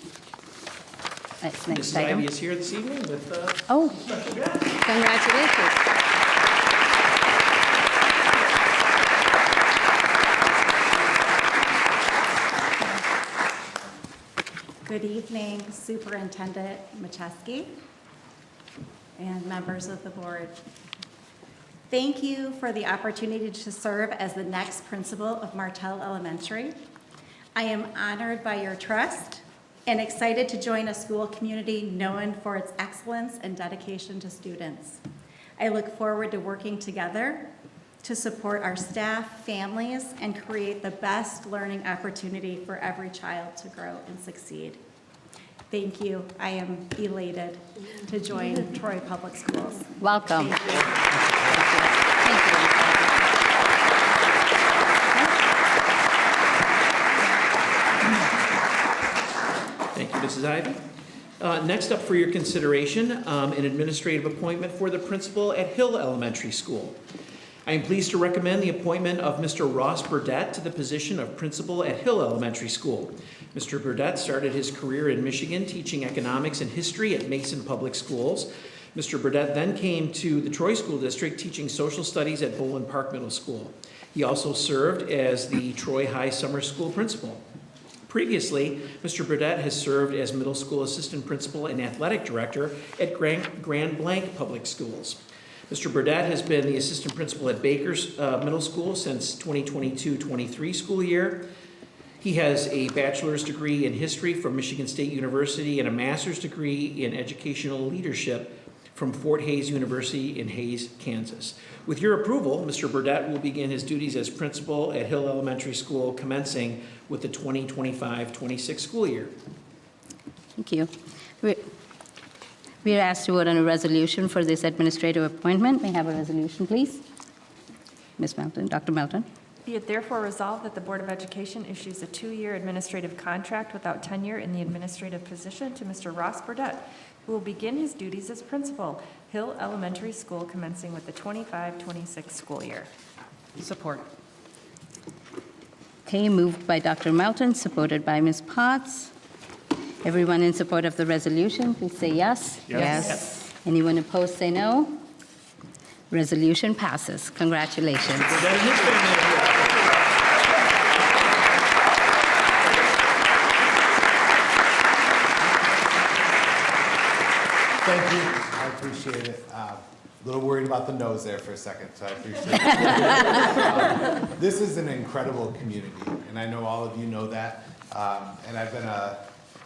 That's next Mrs. item. Ivy is here this evening with Oh, special guest. congratulations. Good evening, Superintendent Macheski and members of the board. Thank you for the opportunity to serve as the next principal of Martell Elementary. I am honored by your trust and excited to join a school community known for its excellence and dedication to students. I look forward to working together to support our staff, families, and create the best learning opportunity for every child to grow and succeed. Thank you. I am elated to join Troy Public Schools. Welcome. Thank you. Thank you, Mrs. Ivy. Next up for your consideration, an administrative appointment for the principal at Hill Elementary School. I am pleased to recommend the appointment of Mr. Ross Burdett to the position of principal at Hill Elementary School. Mr. Burdett started his career in Michigan teaching economics and history at Mason Public Schools. Mr. Burdett then came to the Troy School District teaching social studies at Boland Park Middle School. He also served as the Troy High Summer School principal. Previously, Mr. Burdett has served as middle school assistant principal and athletic director at Grand Blanc Public Schools. Mr. Burdett has been the assistant principal at Baker's Middle School since 2022-23 school year. He has a bachelor's degree in history from Michigan State University and a master's degree in educational leadership from Fort Hays University in Hays, Kansas. With your approval, Mr. Burdett will begin his duties as principal at Hill Elementary School commencing with the 2025-26 school year. Thank you. We are asked to vote on a resolution for this administrative appointment. May I have a resolution, please? Ms. Melton, Dr. Melton. Be it therefore resolved that the Board of Education issues a 2-year administrative contract without tenure in the administrative position to Mr. Ross Burdett, who will begin his duties as principal, Hill Elementary School, commencing with the 25-26 school year. Support. Okay, moved by Dr. Melton, supported by Ms. Potts. Everyone in support of the resolution, please say yes. Yes. Anyone opposed, say no. Resolution passes. Congratulations. Burdett and his family. Thank you. I appreciate it. A little worried about the nose there for a second, so I appreciate it. This is an incredible community, and I know all of you know that. And I've been a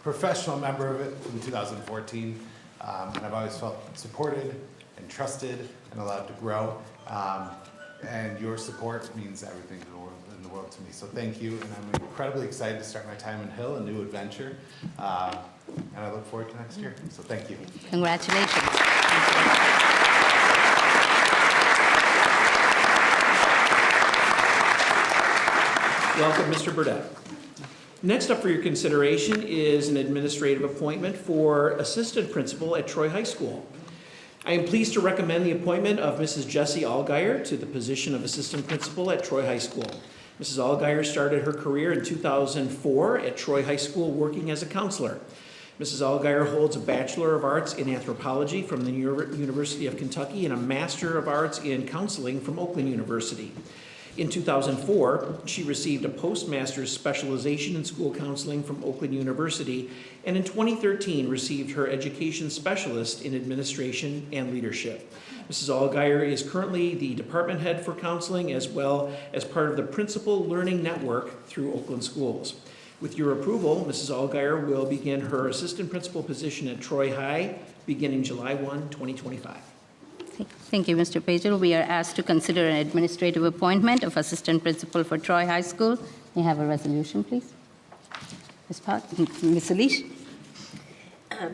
professional member of it from 2014, and I've always felt supported and trusted and allowed to grow. And your support means everything in the world to me. So thank you, and I'm incredibly excited to start my time in Hill, a new adventure. And I look forward to next year. So thank you. Congratulations. Welcome, Mr. Burdett. Next up for your consideration is an administrative appointment for assistant principal at Troy High School. I am pleased to recommend the appointment of Mrs. Jessie Allgaier to the position of assistant principal at Troy High School. Mrs. Allgaier started her career in 2004 at Troy High School working as a counselor. Mrs. Allgaier holds a Bachelor of Arts in Anthropology from the University of Kentucky and a Master of Arts in Counseling from Oakland University. In 2004, she received a postmaster's specialization in school counseling from Oakland University, and in 2013 received her education specialist in administration and leadership. Mrs. Allgaier is currently the department head for counseling as well as part of the Principal Learning Network through Oakland Schools. With your approval, Mrs. Allgaier will begin her assistant principal position at Troy High beginning July 1, 2025. Thank you, Mr. Pagel. We are asked to consider an administrative appointment of assistant principal for Troy High School. May I have a resolution, please? Ms. Potts, Ms. Alish.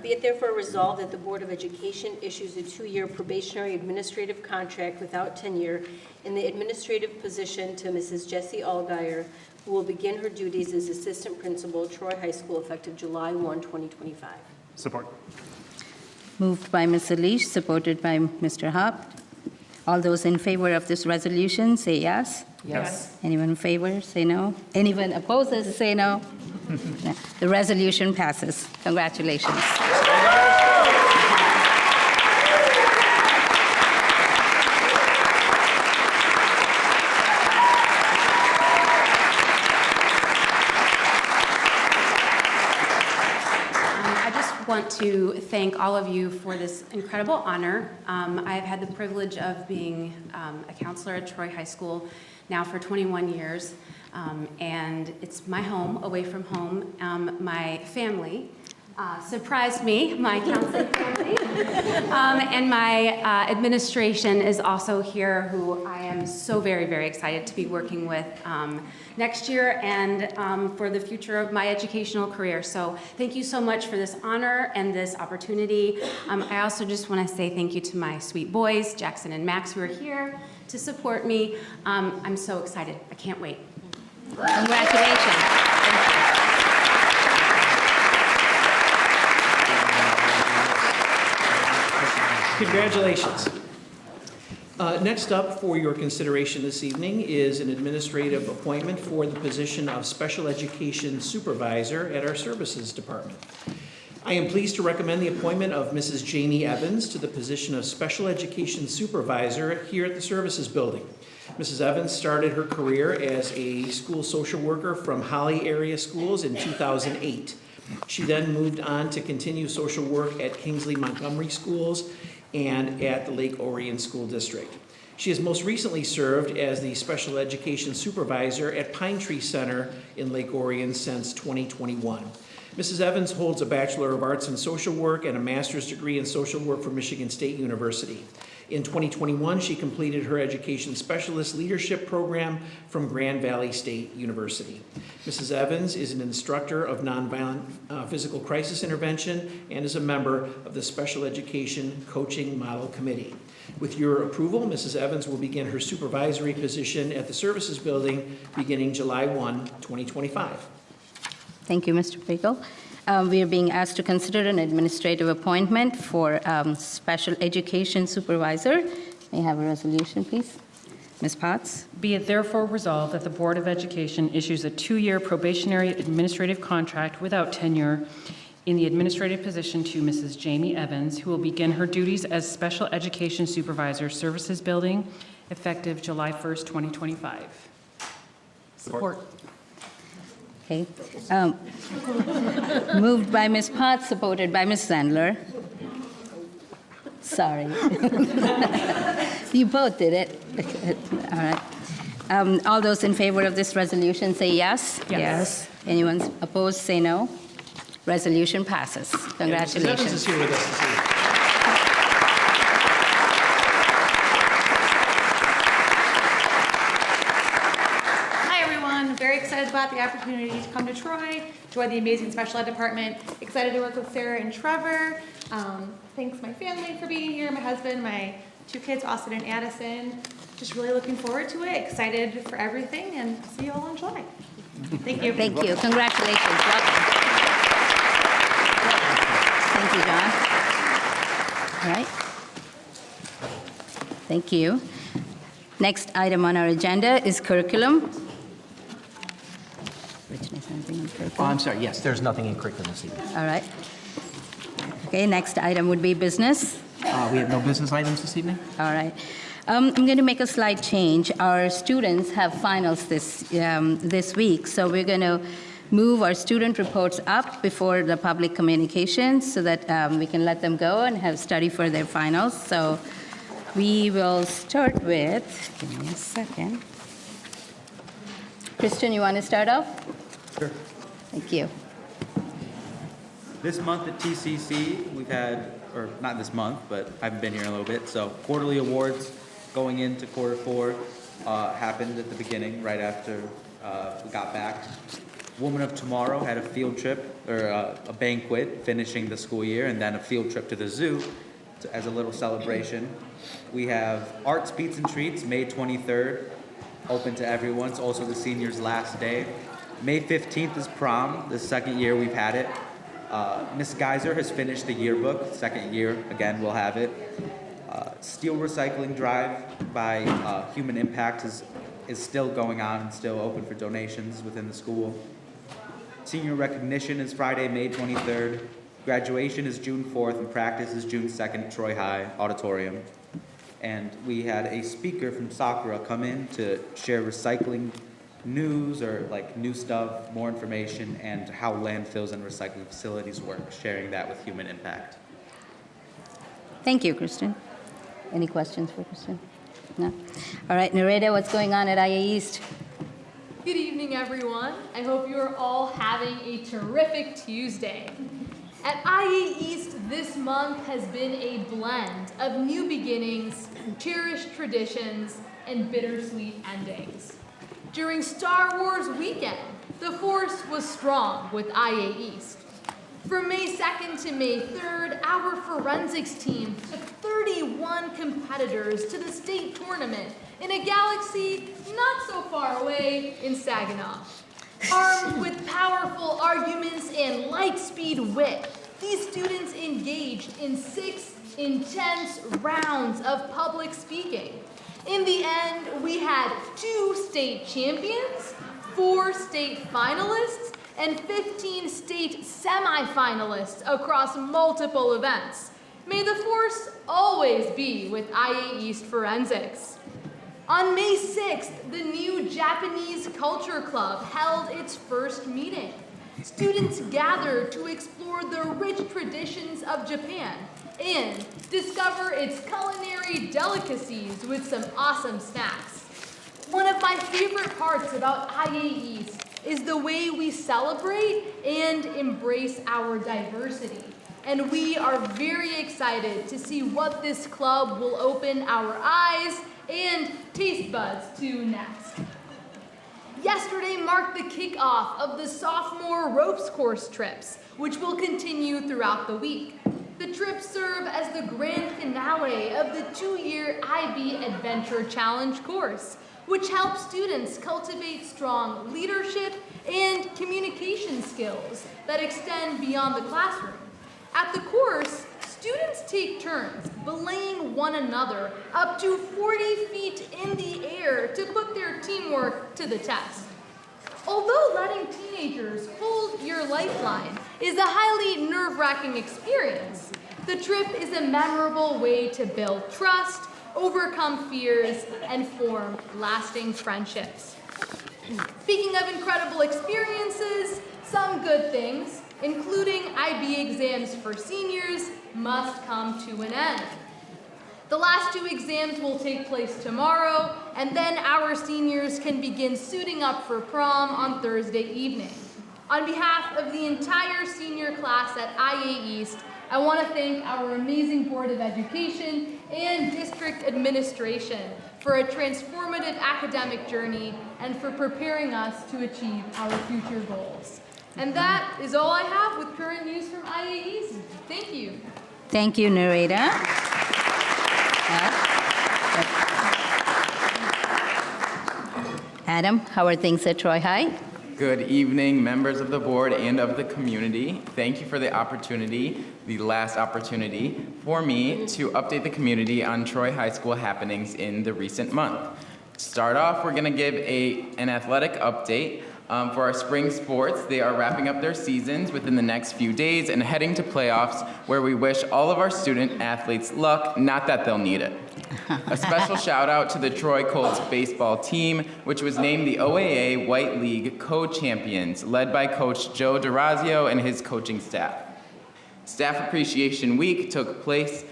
Be it therefore resolved that the Board of Education issues a 2-year probationary administrative contract without tenure in the administrative position to Mrs. Jessie Allgaier, who will begin her duties as assistant principal, Troy High School, effective July 1, 2025. Support. Moved by Ms. Alish, supported by Mr. Haupt. All those in favor of this resolution, say yes. Yes. Anyone in favor, say no. Anyone opposes, say no. The resolution passes. Congratulations. Want to thank all of you for this incredible honor. I've had the privilege of being a counselor at Troy High School now for 21 years. And it's my home, away from home. My family surprised me, my counseling family. And my administration is also here, who I am so very, very excited to be working with next year and for the future of my educational career. So thank you so much for this honor and this opportunity. I also just want to say thank you to my sweet boys, Jackson and Max, who are here to support me. I'm so excited. I can't wait. Congratulations. Congratulations. Next up for your consideration this evening is an administrative appointment for the position of Special Education Supervisor at our Services Department. I am pleased to recommend the appointment of Mrs. Jamie Evans to the position of Special Education Supervisor here at the Services Building. Mrs. Evans started her career as a school social worker from Holly Area Schools in 2008. She then moved on to continue social work at Kingsley Montgomery Schools and at the Lake Orion School District. She has most recently served as the Special Education Supervisor at Pine Tree Center in Lake Orion since 2021. Mrs. Evans holds a Bachelor of Arts in Social Work and a Master's degree in Social Work from Michigan State University. In 2021, she completed her Education Specialist Leadership Program from Grand Valley State University. Mrs. Evans is an instructor of nonviolent physical crisis intervention and is a member of the Special Education Coaching Model Committee. With your approval, Mrs. Evans will begin her supervisory position at the Services Building beginning July 1, 2025. Thank you, Mr. Pagel. We are being asked to consider an administrative appointment for Special Education Supervisor. May I have a resolution, please? Ms. Potts? Be it therefore resolved that the Board of Education issues a 2-year probationary administrative contract without tenure in the administrative position to Mrs. Jamie Evans, who will begin her duties as Special Education Supervisor, Services Building, effective July 1st, 2025. Support. Okay. Moved by Ms. Potts, supported by Ms. Sandler. Sorry. You both did it. All right. All those in favor of this resolution say yes. Yes. Anyone opposed, say no. Resolution passes. Congratulations. Mrs. Evans is here with us this evening. Very excited about the opportunity to come to Troy, join the amazing special ed department. Excited to work with Sarah and Trevor. Thanks my family for being here, my husband, my 2 kids, Austin and Addison. Just really looking forward to it. Excited for everything, and see you all in July. Thank you. Thank you. Congratulations. Welcome. Thank you, John. All right. Thank you. Next item on our agenda is curriculum. Oh, I'm sorry, yes, there's nothing in curriculum this evening. All right. Okay, next item would be business. We have no business items this evening? All right. I'm going to make a slight change. Our students have finals this week, so we're going to move our student reports up before the public communications so that we can let them go and have study for their finals. So we will start with, give me a second. Kristen, you want to start off? Sure. Thank you. This month at TCC, we've had, or not this month, but I haven't been here in a little bit, so quarterly awards going into quarter 4 happened at the beginning, right after we got back. Woman of Tomorrow had a field trip, or a banquet finishing the school year, and then a field trip to the zoo as a little celebration. We have Arts, Beats, and Treats, May 23rd, open to everyone. It's also the seniors' last day. May 15th is prom, the second year we've had it. Miss Geyser has finished the yearbook, second year, again, we'll have it. Steel Recycling Drive by Human Impact is still going on and still open for donations within the school. Senior recognition is Friday, May 23rd. Graduation is June 4th, and practice is June 2nd at Troy High Auditorium. And we had a speaker from Sakura come in to share recycling news, or like new stuff, more information, and how landfills and recycling facilities work, sharing that with Human Impact. Thank you, Kristen. Any questions for Kristen? No? All right, Nareda, what's going on at IA East? Good evening, everyone. I hope you are all having a terrific Tuesday. At IA East, this month has been a blend of new beginnings, cherished traditions, and bittersweet endings. During Star Wars weekend, the force was strong with IA East. From May 2nd to May 3rd, our forensics team took 31 competitors to the state tournament in a galaxy not so far away in Saginaw. Armed with powerful arguments and light-speed wit, these students engaged in 6 intense rounds of public speaking. In the end, we had 2 state champions, 4 state finalists, and 15 state semifinalists across multiple events. May the force always be with IA East Forensics. On May 6th, the new Japanese Culture Club held its first meeting. Students gathered to explore the rich traditions of Japan and discover its culinary delicacies with some awesome snacks. One of my favorite parts about IA East is the way we celebrate and embrace our diversity. And we are very excited to see what this club will open our eyes and taste buds to next. Yesterday marked the kickoff of the sophomore ropes course trips, which will continue throughout the week. The trips serve as the grand finale of the 2-year IB Adventure Challenge course, which helps students cultivate strong leadership and communication skills that extend beyond the classroom. At the course, students take turns belaying one another up to 40 feet in the air to put their teamwork to the test. Although letting teenagers hold your lifeline is a highly nerve-wracking experience, the trip is a memorable way to build trust, overcome fears, and form lasting friendships. Speaking of incredible experiences, some good things, including IB exams for seniors, must come to an end. The last 2 exams will take place tomorrow, and then our seniors can begin suiting up for prom on Thursday evening. On behalf of the entire senior class at IA East, I want to thank our amazing Board of Education and District Administration for a transformative academic journey and for preparing us to achieve our future goals. And that is all I have with current news from IA East. Thank you. Thank you, Narita. Adam, how are things at Troy High? Good evening, members of the board and of the community. Thank you for the opportunity, the last opportunity, for me to update the community on Troy High School happenings in the recent month. To start off, we're going to give an athletic update. For our spring sports, they are wrapping up their seasons within the next few days and heading to playoffs, where we wish all of our student athletes luck, not that they'll need it. A special shout out to the Troy Colts baseball team, which was named the OAA White League co-champions, led by Coach Joe DeRazio and his coaching staff. Staff Appreciation Week took place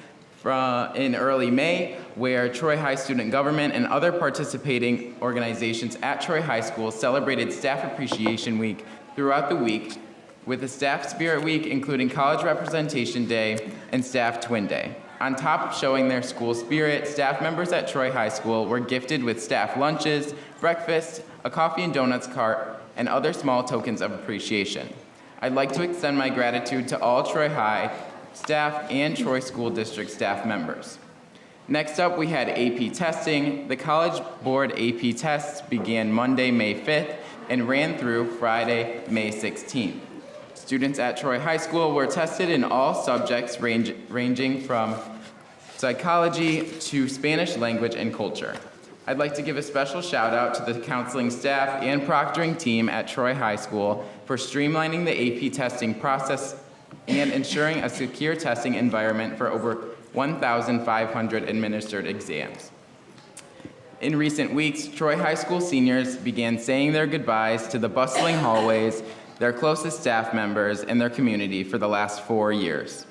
in early May, where Troy High Student Government and other participating organizations at Troy High School celebrated Staff Appreciation Week throughout the week, with a Staff Spirit Week including College Representation Day and Staff Twin Day. On top of showing their school spirit, staff members at Troy High School were gifted with staff lunches, breakfast, a coffee and donuts cart, and other small tokens of appreciation. I'd like to extend my gratitude to all Troy High staff and Troy School District staff members. Next up, we had AP testing. The College Board AP tests began Monday, May 5th, and ran through Friday, May 16th. Students at Troy High School were tested in all subjects ranging from psychology to Spanish language and culture. I'd like to give a special shout out to the counseling staff and proctoring team at Troy High School for streamlining the AP testing process and ensuring a secure testing environment for over 1,500 administered exams. In recent weeks, Troy High School seniors began saying their goodbyes to the bustling hallways, their closest staff members, and their community for the last 4 years.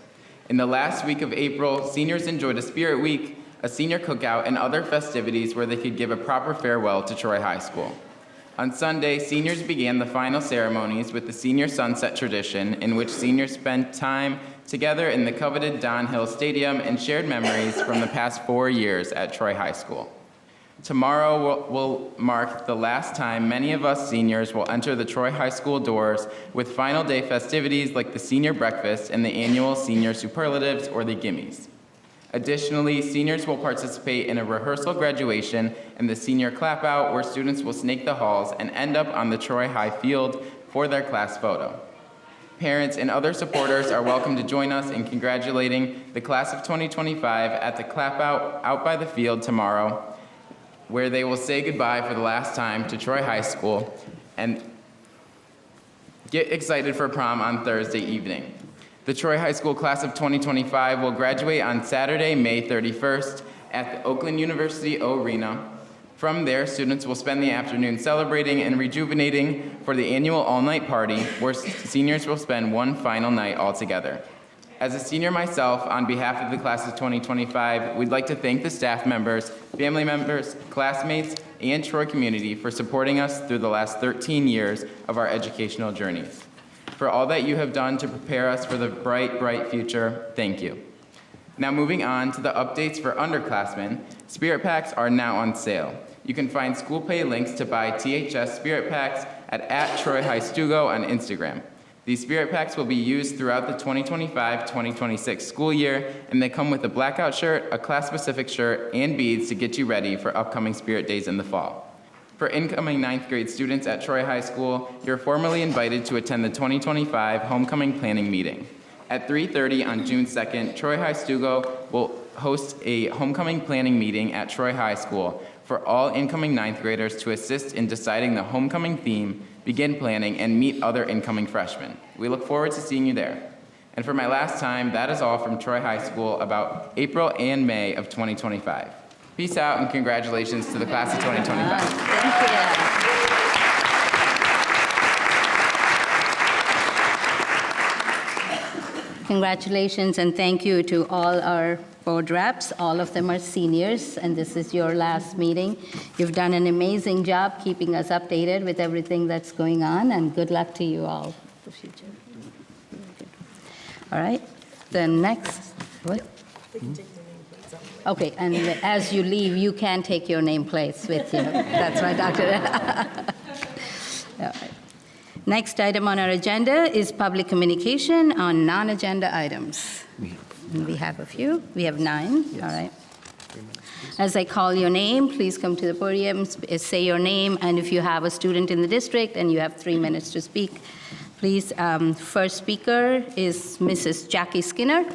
In the last week of April, seniors enjoyed a Spirit Week, a senior cookout, and other festivities where they could give a proper farewell to Troy High School. On Sunday, seniors began the final ceremonies with the Senior Sunset tradition, in which seniors spent time together in the coveted Don Hill Stadium and shared memories from the past 4 years at Troy High School. Tomorrow will mark the last time many of us seniors will enter the Troy High School doors with final day festivities like the senior breakfast and the annual senior superlatives or the gimmies. Additionally, seniors will participate in a rehearsal graduation and the senior clap out, where students will snake the halls and end up on the Troy High field for their class photo. Parents and other supporters are welcome to join us in congratulating the class of 2025 at the clap out by the field tomorrow, where they will say goodbye for the last time to Troy High School and get excited for prom on Thursday evening. The Troy High School class of 2025 will graduate on Saturday, May 31st at the Oakland University Arena. From there, students will spend the afternoon celebrating and rejuvenating for the annual all-night party, where seniors will spend one final night all together. As a senior myself, on behalf of the class of 2025, we'd like to thank the staff members, family members, classmates, and Troy community for supporting us through the last 13 years of our educational journeys. For all that you have done to prepare us for the bright, bright future, thank you. Now moving on to the updates for underclassmen, Spirit Packs are now on sale. You can find school pay links to buy THS Spirit Packs at Troy High Stugo on Instagram. These Spirit Packs will be used throughout the 2025-2026 school year, and they come with a blackout shirt, a class-specific shirt, and beads to get you ready for upcoming Spirit Days in the fall. For incoming 9th grade students at Troy High School, you're formally invited to attend the 2025 Homecoming Planning Meeting. At 3:30 on June 2nd, Troy High Stugo will host a homecoming planning meeting at Troy High School for all incoming 9th graders to assist in deciding the homecoming theme, begin planning, and meet other incoming freshmen. We look forward to seeing you there. And for my last time, that is all from Troy High School about April and May of 2025. Peace out and congratulations to the class of 2025. Congratulations and thank you to all our board reps. All of them are seniors, and this is your last meeting. You've done an amazing job keeping us updated with everything that's going on, and good luck to you all for the future. All right, the next, what? Okay, and as you leave, you can take your nameplates with you. That's right, Dr. All right. Next item on our agenda is public communication on non-agenda items. And we have a few. We have 9. Yes. All right. As I call your name, please come to the podium, say your name, and if you have a student in the district and you have 3 minutes to speak, please. First speaker is Mrs. Jackie Skinner.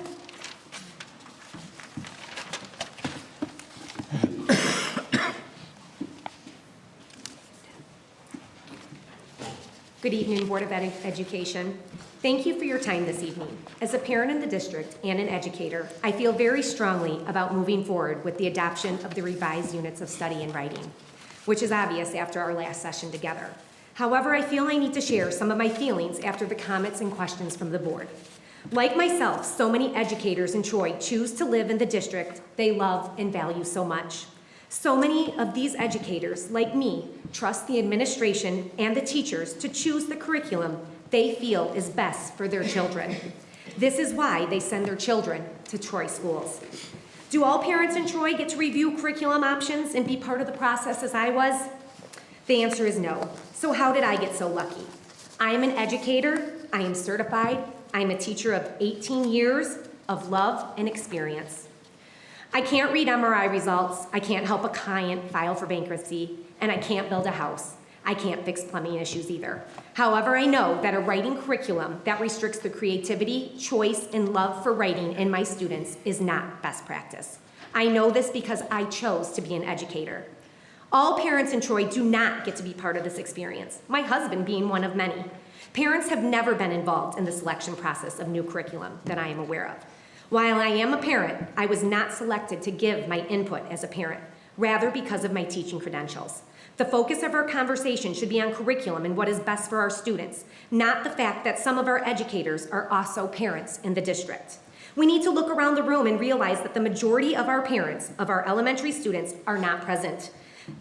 Good evening, Board of Education. Thank you for your time this evening. As a parent in the district and an educator, I feel very strongly about moving forward with the adoption of the revised units of study and writing, which is obvious after our last session together. However, I feel I need to share some of my feelings after the comments and questions from the board. Like myself, so many educators in Troy choose to live in the district they love and value so much. So many of these educators, like me, trust the administration and the teachers to choose the curriculum they feel is best for their children. This is why they send their children to Troy schools. Do all parents in Troy get to review curriculum options and be part of the process as I was? The answer is no. So how did I get so lucky? I am an educator, I am certified, I am a teacher of 18 years of love and experience. I can't read MRI results, I can't help a client file for bankruptcy, and I can't build a house. I can't fix plumbing issues either. However, I know that a writing curriculum that restricts the creativity, choice, and love for writing in my students is not best practice. I know this because I chose to be an educator. All parents in Troy do not get to be part of this experience, my husband being one of many. Parents have never been involved in the selection process of new curriculum that I am aware of. While I am a parent, I was not selected to give my input as a parent, rather because of my teaching credentials. The focus of our conversation should be on curriculum and what is best for our students, not the fact that some of our educators are also parents in the district. We need to look around the room and realize that the majority of our parents of our elementary students are not present.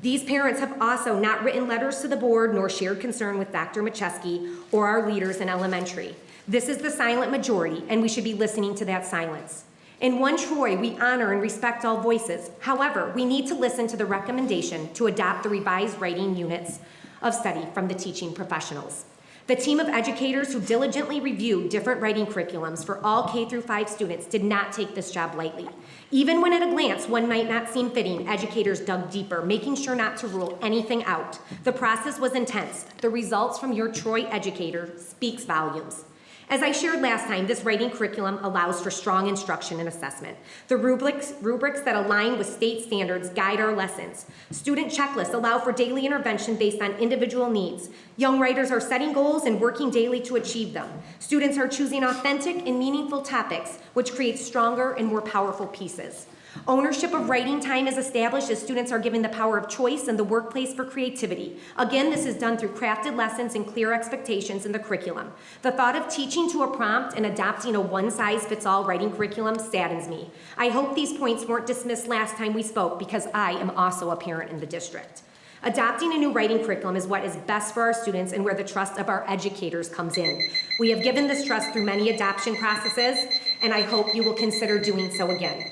These parents have also not written letters to the board nor shared concern with Dr. Macheski or our leaders in elementary. This is the silent majority, and we should be listening to that silence. In One Troy, we honor and respect all voices. However, we need to listen to the recommendation to adopt the revised writing units of study from the teaching professionals. The team of educators who diligently reviewed different writing curriculums for all K-5 students did not take this job lightly. Even when at a glance one might not seem fitting, educators dug deeper, making sure not to rule anything out. The process was intense. The results from your Troy educator speaks volumes. As I shared last time, this writing curriculum allows for strong instruction and assessment. The rubrics that align with state standards guide our lessons. Student checklists allow for daily intervention based on individual needs. Young writers are setting goals and working daily to achieve them. Students are choosing authentic and meaningful topics, which creates stronger and more powerful pieces. Ownership of writing time is established as students are given the power of choice in the workplace for creativity. Again, this is done through crafted lessons and clear expectations in the curriculum. The thought of teaching to a prompt and adopting a one-size-fits-all writing curriculum saddens me. I hope these points weren't dismissed last time we spoke because I am also a parent in the district. Adopting a new writing curriculum is what is best for our students and where the trust of our educators comes in. We have given this trust through many adoption processes, and I hope you will consider doing so again.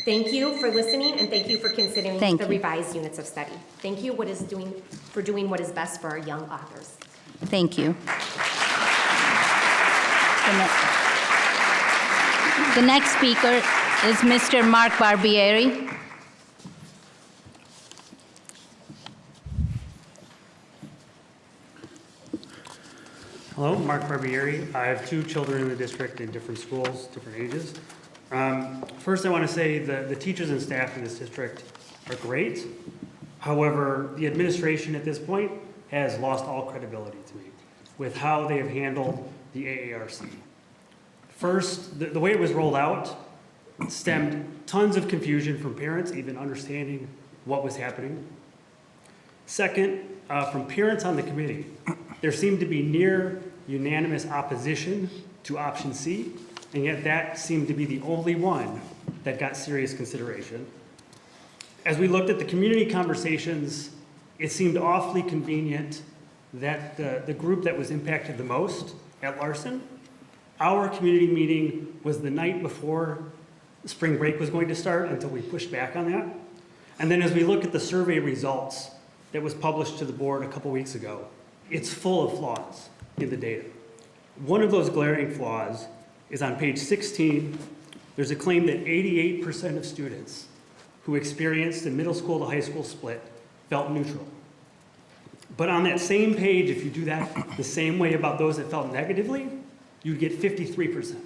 Thank you for listening, and thank you for considering the revised units of study. Thank you for doing what is best for our young authors. Thank you. The next speaker is Mr. Mark Barbieri. Hello, Mark Barbieri. I have 2 children in the district in different schools, different ages. First, I want to say the teachers and staff in this district are great. However, the administration at this point has lost all credibility to me with how they have handled the AARC. First, the way it was rolled out stemmed tons of confusion from parents even understanding what was happening. Second, from parents on the committee, there seemed to be near unanimous opposition to option C, and yet that seemed to be the only one that got serious consideration. As we looked at the community conversations, it seemed awfully convenient that the group that was impacted the most at Larson, our community meeting was the night before spring break was going to start until we pushed back on that. And then as we look at the survey results that was published to the board a couple weeks ago, it's full of flaws in the data. One of those glaring flaws is on page 16. There's a claim that 88% of students who experienced a middle school to high school split felt neutral. But on that same page, if you do that the same way about those that felt negatively, you'd get 53%.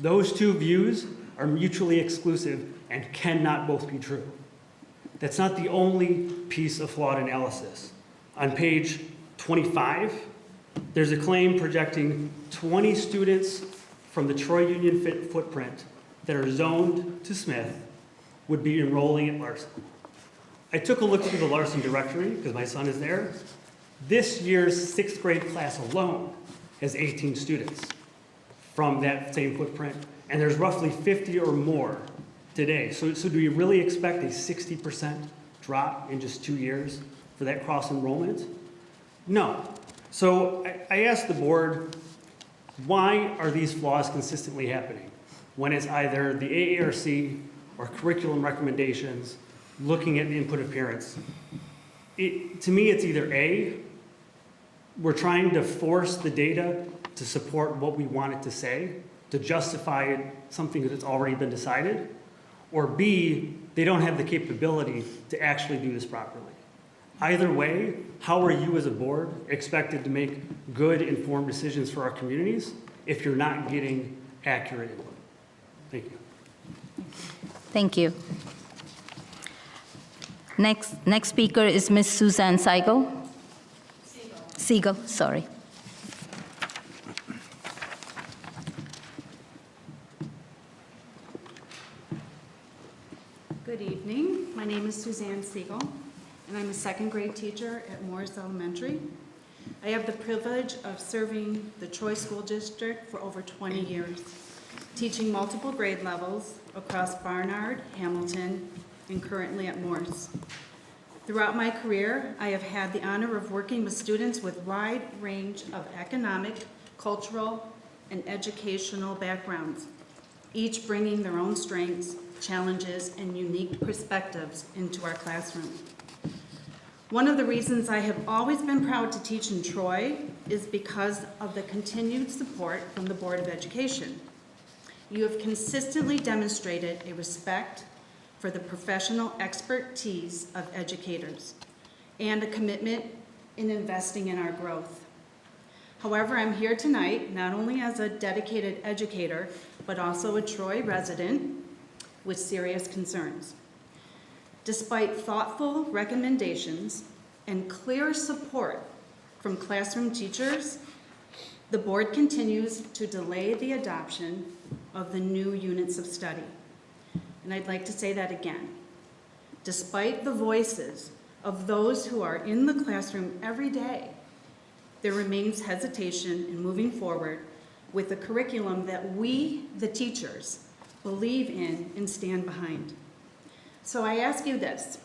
Those 2 views are mutually exclusive and cannot both be true. That's not the only piece of flawed analysis. On page 25, there's a claim projecting 20 students from the Troy Union footprint that are zoned to Smith would be enrolling at Larson. I took a look through the Larson directory because my son is there. This year's 6th grade class alone has 18 students from that same footprint, and there's roughly 50 or more today. So do we really expect a 60% drop in just 2 years for that cross enrollment? No. So I asked the board, why are these flaws consistently happening when it's either the AARC or curriculum recommendations looking at the input of parents? To me, it's either A, we're trying to force the data to support what we want it to say, to justify something that's already been decided, or B, they don't have the capability to actually do this properly. Either way, how are you as a board expected to make good, informed decisions for our communities if you're not getting accurate input? Thank you. Thank you. Next speaker is Ms. Suzanne Siegel. Siegel, sorry. Good evening. My name is Suzanne Siegel, and I'm a 2nd grade teacher at Morris Elementary. I have the privilege of serving the Troy School District for over 20 years, teaching multiple grade levels across Barnard, Hamilton, and currently at Morse. Throughout my career, I have had the honor of working with students with wide range of economic, cultural, and educational backgrounds, each bringing their own strengths, challenges, and unique perspectives into our classroom. One of the reasons I have always been proud to teach in Troy is because of the continued support from the Board of Education. You have consistently demonstrated a respect for the professional expertise of educators and a commitment in investing in our growth. However, I'm here tonight not only as a dedicated educator, but also a Troy resident with serious concerns. Despite thoughtful recommendations and clear support from classroom teachers, the board continues to delay the adoption of the new units of study. And I'd like to say that again. Despite the voices of those who are in the classroom every day, there remains hesitation in moving forward with a curriculum that we, the teachers, believe in and stand behind. So I ask you this: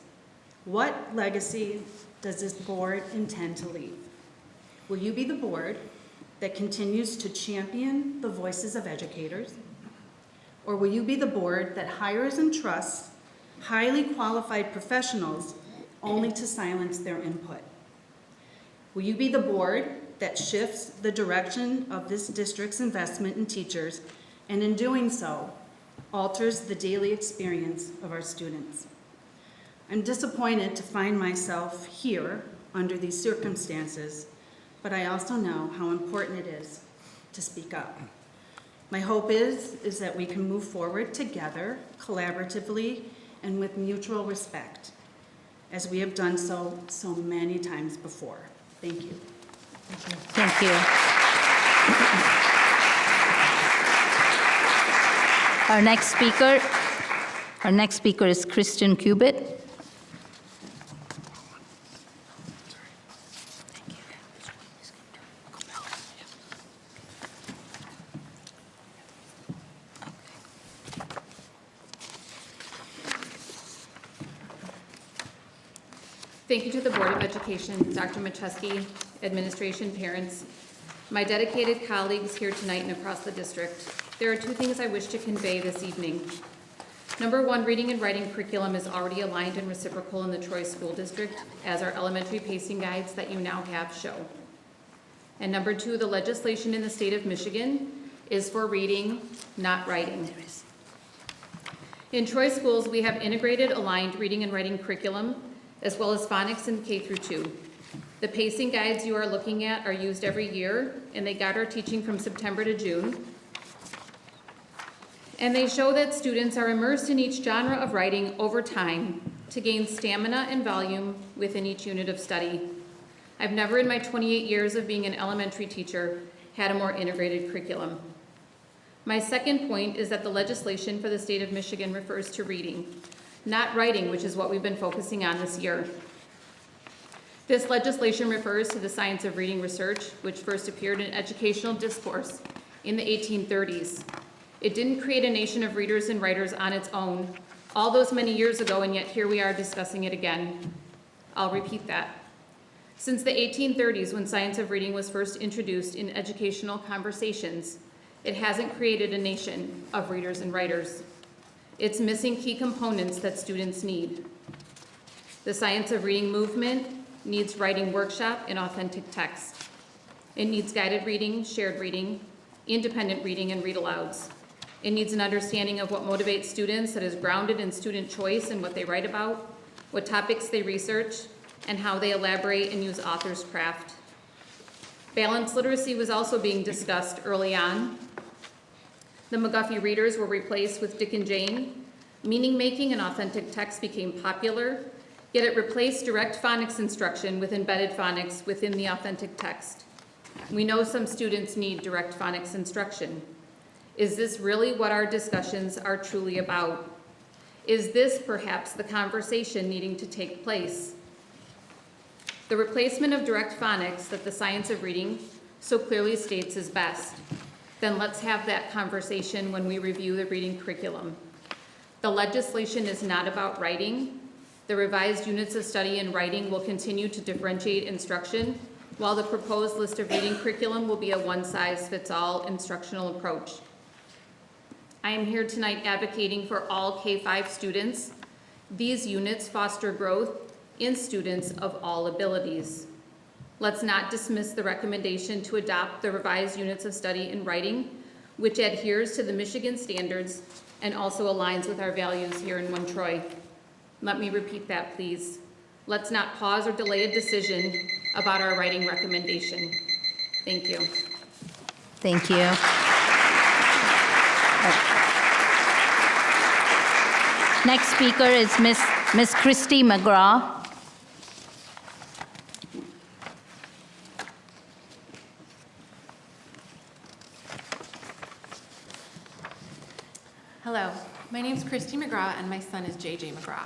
what legacy does this board intend to leave? Will you be the board that continues to champion the voices of educators? Or will you be the board that hires and trusts highly qualified professionals only to silence their input? Will you be the board that shifts the direction of this district's investment in teachers, and in doing so, alters the daily experience of our students? I'm disappointed to find myself here under these circumstances, but I also know how important it is to speak up. My hope is that we can move forward together, collaboratively, and with mutual respect, as we have done so many times before. Thank you. Thank you. Our next speaker is Kristen Cubitt. Thank you to the Board of Education, Dr. Macheski, administration, parents, my dedicated colleagues here tonight and across the district. There are two things I wish to convey this evening. Number one, reading and writing curriculum is already aligned and reciprocal in the Troy School District, as our elementary pacing guides that you now have show. And number two, the legislation in the state of Michigan is for reading, not writing. In Troy schools, we have integrated, aligned reading and writing curriculum, as well as phonics in K through 2. The pacing guides you are looking at are used every year, and they guide our teaching from September to June. And they show that students are immersed in each genre of writing over time to gain stamina and volume within each unit of study. I've never in my 28 years of being an elementary teacher had a more integrated curriculum. My second point is that the legislation for the state of Michigan refers to reading, not writing, which is what we've been focusing on this year. This legislation refers to the science of reading research, which first appeared in educational discourse in the 1830s. It didn't create a nation of readers and writers on its own all those many years ago, and yet here we are discussing it again. I'll repeat that. Since the 1830s, when science of reading was first introduced in educational conversations, it hasn't created a nation of readers and writers. It's missing key components that students need. The science of reading movement needs writing workshop and authentic text. It needs guided reading, shared reading, independent reading, and read-alouds. It needs an understanding of what motivates students that is grounded in student choice and what they write about, what topics they research, and how they elaborate and use author's craft. Balanced literacy was also being discussed early on. The McGuffey readers were replaced with Dick and Jane. Meaning-making and authentic text became popular, yet it replaced direct phonics instruction with embedded phonics within the authentic text. We know some students need direct phonics instruction. Is this really what our discussions are truly about? Is this perhaps the conversation needing to take place? The replacement of direct phonics that the science of reading so clearly states is best. Then let's have that conversation when we review the reading curriculum. The legislation is not about writing. The revised units of study in writing will continue to differentiate instruction, while the proposed list of reading curriculum will be a one-size-fits-all instructional approach. I am here tonight advocating for all K-5 students. These units foster growth in students of all abilities. Let's not dismiss the recommendation to adopt the revised units of study in writing, which adheres to the Michigan standards and also aligns with our values here in One Troy. Let me repeat that, please. Let's not pause or delay a decision about our writing recommendation. Thank you. Thank you. Next speaker is Miss Christy McGraw. Hello, my name is Christy McGraw and my son is JJ McGraw.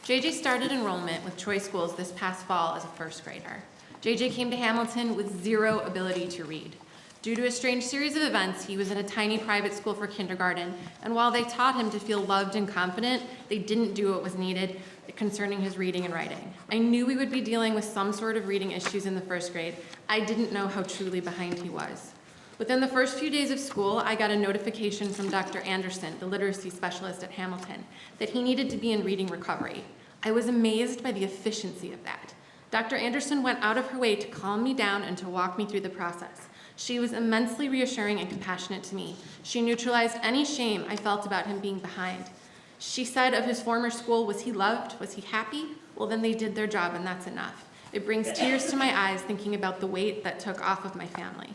JJ started enrollment with Troy Schools this past fall as a first grader. JJ came to Hamilton with zero ability to read. Due to a strange series of events, he was in a tiny private school for kindergarten, and while they taught him to feel loved and confident, they didn't do what was needed concerning his reading and writing. I knew we would be dealing with some sort of reading issues in the first grade. I didn't know how truly behind he was. Within the first few days of school, I got a notification from Dr. Anderson, the literacy specialist at Hamilton, that he needed to be in reading recovery. I was amazed by the efficiency of that. Dr. Anderson went out of her way to calm me down and to walk me through the process. She was immensely reassuring and compassionate to me. She neutralized any shame I felt about him being behind. She said of his former school, was he loved? Was he happy? Well, then they did their job and that's enough. It brings tears to my eyes thinking about the weight that took off of my family.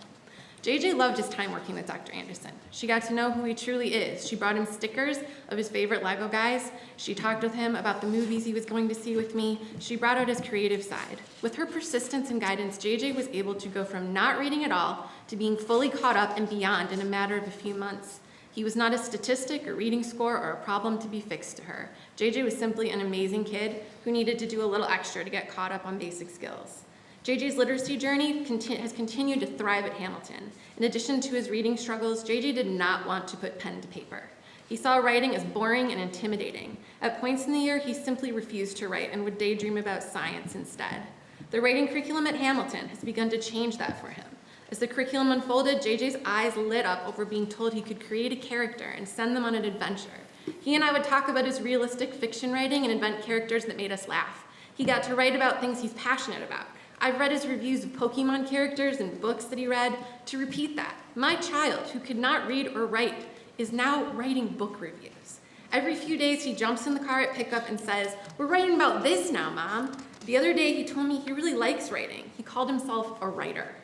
JJ loved his time working with Dr. Anderson. She got to know who he truly is. She brought him stickers of his favorite Lego guys. She talked with him about the movies he was going to see with me. She brought out his creative side. With her persistence and guidance, JJ was able to go from not reading at all to being fully caught up and beyond in a matter of a few months. He was not a statistic, a reading score, or a problem to be fixed to her. JJ was simply an amazing kid who needed to do a little extra to get caught up on basic skills. JJ's literacy journey has continued to thrive at Hamilton. In addition to his reading struggles, JJ did not want to put pen to paper. He saw writing as boring and intimidating. At points in the year, he simply refused to write and would daydream about science instead. The writing curriculum at Hamilton has begun to change that for him. As the curriculum unfolded, JJ's eyes lit up over being told he could create a character and send them on an adventure. He and I would talk about his realistic fiction writing and invent characters that made us laugh. He got to write about things he's passionate about. I've read his reviews of Pokemon characters and books that he read. To repeat that, my child, who could not read or write, is now writing book reviews. Every few days, he jumps in the car at pickup and says, "We're writing about this now, Mom." The other day, he told me he really likes writing. He called himself a writer.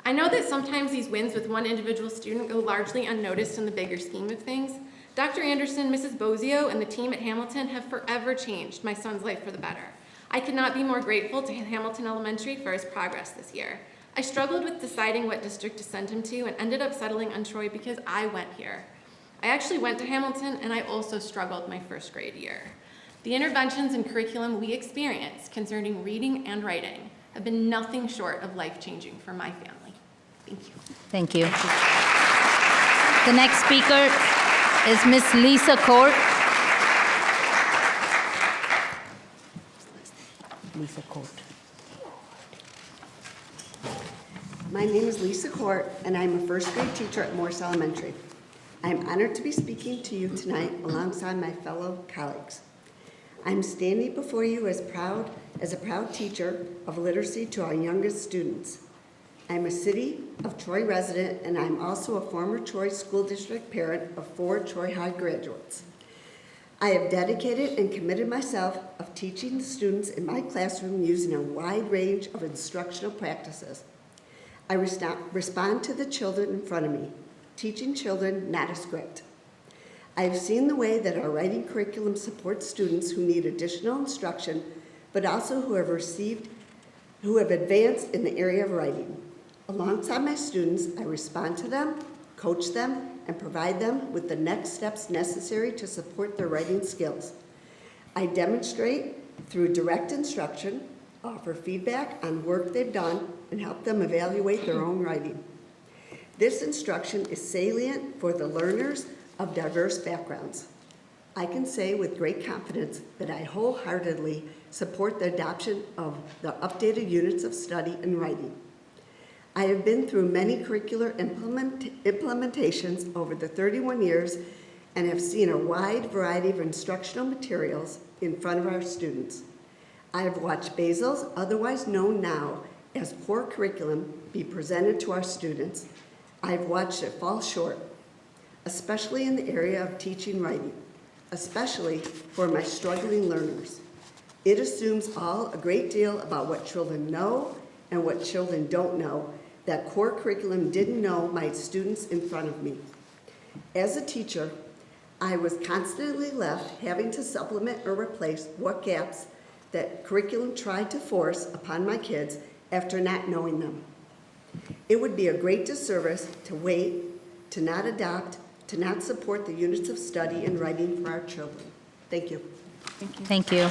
I know that sometimes these wins with one individual student go largely unnoticed in the bigger scheme of things. Dr. Anderson, Mrs. Bozio, and the team at Hamilton have forever changed my son's life for the better. I could not be more grateful to Hamilton Elementary for his progress this year. I struggled with deciding what district to send him to and ended up settling on Troy because I went here. I actually went to Hamilton and I also struggled my first grade year. The interventions and curriculum we experienced concerning reading and writing have been nothing short of life-changing for my family. Thank you. Thank you. The next speaker is Miss Lisa Court. Lisa Court. My name is Lisa Court, and I'm a first grade teacher at Morse Elementary. I am honored to be speaking to you tonight alongside my fellow colleagues. I'm standing before you as a proud teacher of literacy to our youngest students. I'm a City of Troy resident, and I'm also a former Troy School District parent of 4 Troy High graduates. I have dedicated and committed myself of teaching the students in my classroom using a wide range of instructional practices. I respond to the children in front of me, teaching children, not a script. I have seen the way that our writing curriculum supports students who need additional instruction, but also who have advanced in the area of writing. Alongside my students, I respond to them, coach them, and provide them with the next steps necessary to support their writing skills. I demonstrate through direct instruction, offer feedback on work they've done, and help them evaluate their own writing. This instruction is salient for the learners of diverse backgrounds. I can say with great confidence that I wholeheartedly support the adoption of the updated units of study and writing. I have been through many curricular implementations over the 31 years and have seen a wide variety of instructional materials in front of our students. I have watched BASIL's, otherwise known now as core curriculum, be presented to our students. I have watched it fall short, especially in the area of teaching writing, especially for my struggling learners. It assumes a great deal about what children know and what children don't know that core curriculum didn't know my students in front of me. As a teacher, I was constantly left having to supplement or replace what gaps that curriculum tried to force upon my kids after not knowing them. It would be a great disservice to wait, to not adopt, to not support the units of study and writing for our children. Thank you. Thank you.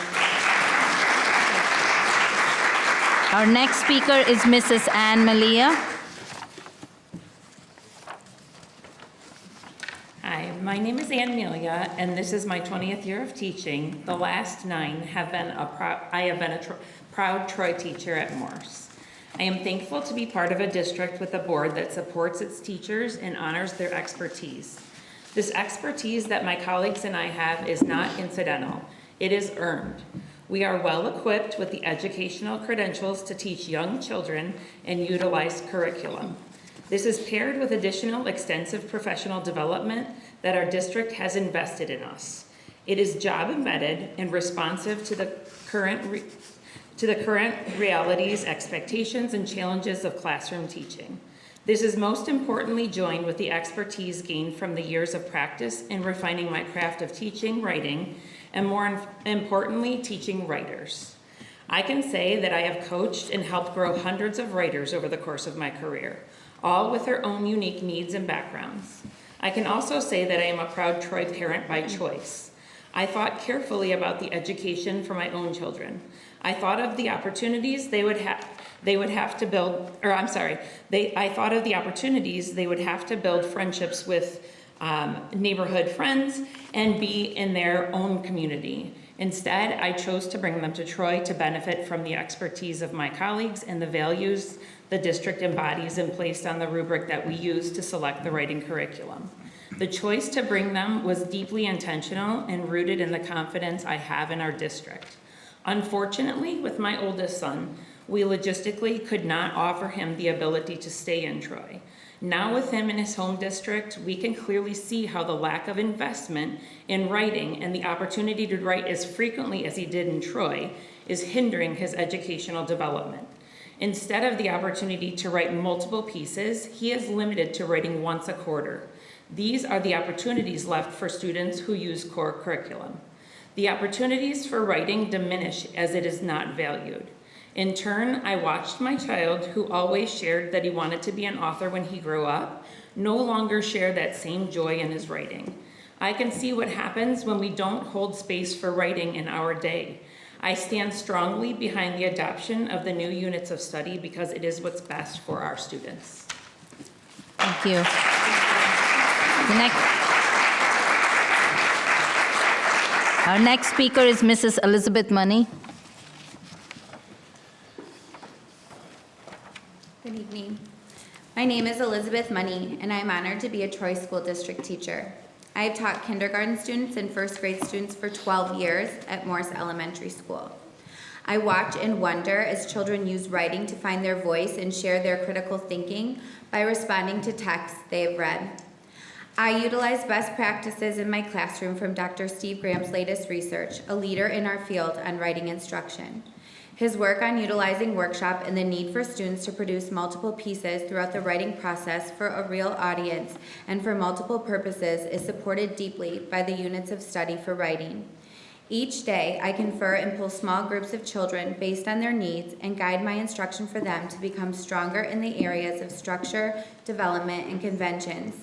Our next speaker is Mrs. Ann Malia. Hi, my name is Ann Melia, and this is my 20th year of teaching. The last 9 have been I have been a proud Troy teacher at Morse. I am thankful to be part of a district with a board that supports its teachers and honors their expertise. This expertise that my colleagues and I have is not incidental. It is earned. We are well equipped with the educational credentials to teach young children and utilize curriculum. This is paired with additional extensive professional development that our district has invested in us. It is job embedded and responsive to the current realities, expectations, and challenges of classroom teaching. This is most importantly joined with the expertise gained from the years of practice in refining my craft of teaching, writing, and more importantly, teaching writers. I can say that I have coached and helped grow hundreds of writers over the course of my career, all with their own unique needs and backgrounds. I can also say that I am a proud Troy parent by choice. I thought carefully about the education for my own children. I thought of the opportunities I thought of the opportunities they would have to build friendships with neighborhood friends and be in their own community. Instead, I chose to bring them to Troy to benefit from the expertise of my colleagues and the values the district embodies and placed on the rubric that we use to select the writing curriculum. The choice to bring them was deeply intentional and rooted in the confidence I have in our district. Unfortunately, with my oldest son, we logistically could not offer him the ability to stay in Troy. Now with him in his home district, we can clearly see how the lack of investment in writing and the opportunity to write as frequently as he did in Troy is hindering his educational development. Instead of the opportunity to write multiple pieces, he is limited to writing once a quarter. These are the opportunities left for students who use core curriculum. The opportunities for writing diminish as it is not valued. In turn, I watched my child, who always shared that he wanted to be an author when he grew up, no longer share that same joy in his writing. I can see what happens when we don't hold space for writing in our day. I stand strongly behind the adoption of the new units of study because it is what's best for our students. Thank you. Our next speaker is Mrs. Elizabeth Money. Good evening. My name is Elizabeth Money, and I'm honored to be a Troy School District teacher. I have taught kindergarten students and first grade students for 12 years at Morse Elementary School. I watch and wonder as children use writing to find their voice and share their critical thinking by responding to texts they have read. I utilize best practices in my classroom from Dr. Steve Graham's latest research, a leader in our field on writing instruction. His work on utilizing workshop and the need for students to produce multiple pieces throughout the writing process for a real audience and for multiple purposes is supported deeply by the units of study for writing. Each day, I confer and pull small groups of children based on their needs and guide my instruction for them to become stronger in the areas of structure, development, and conventions.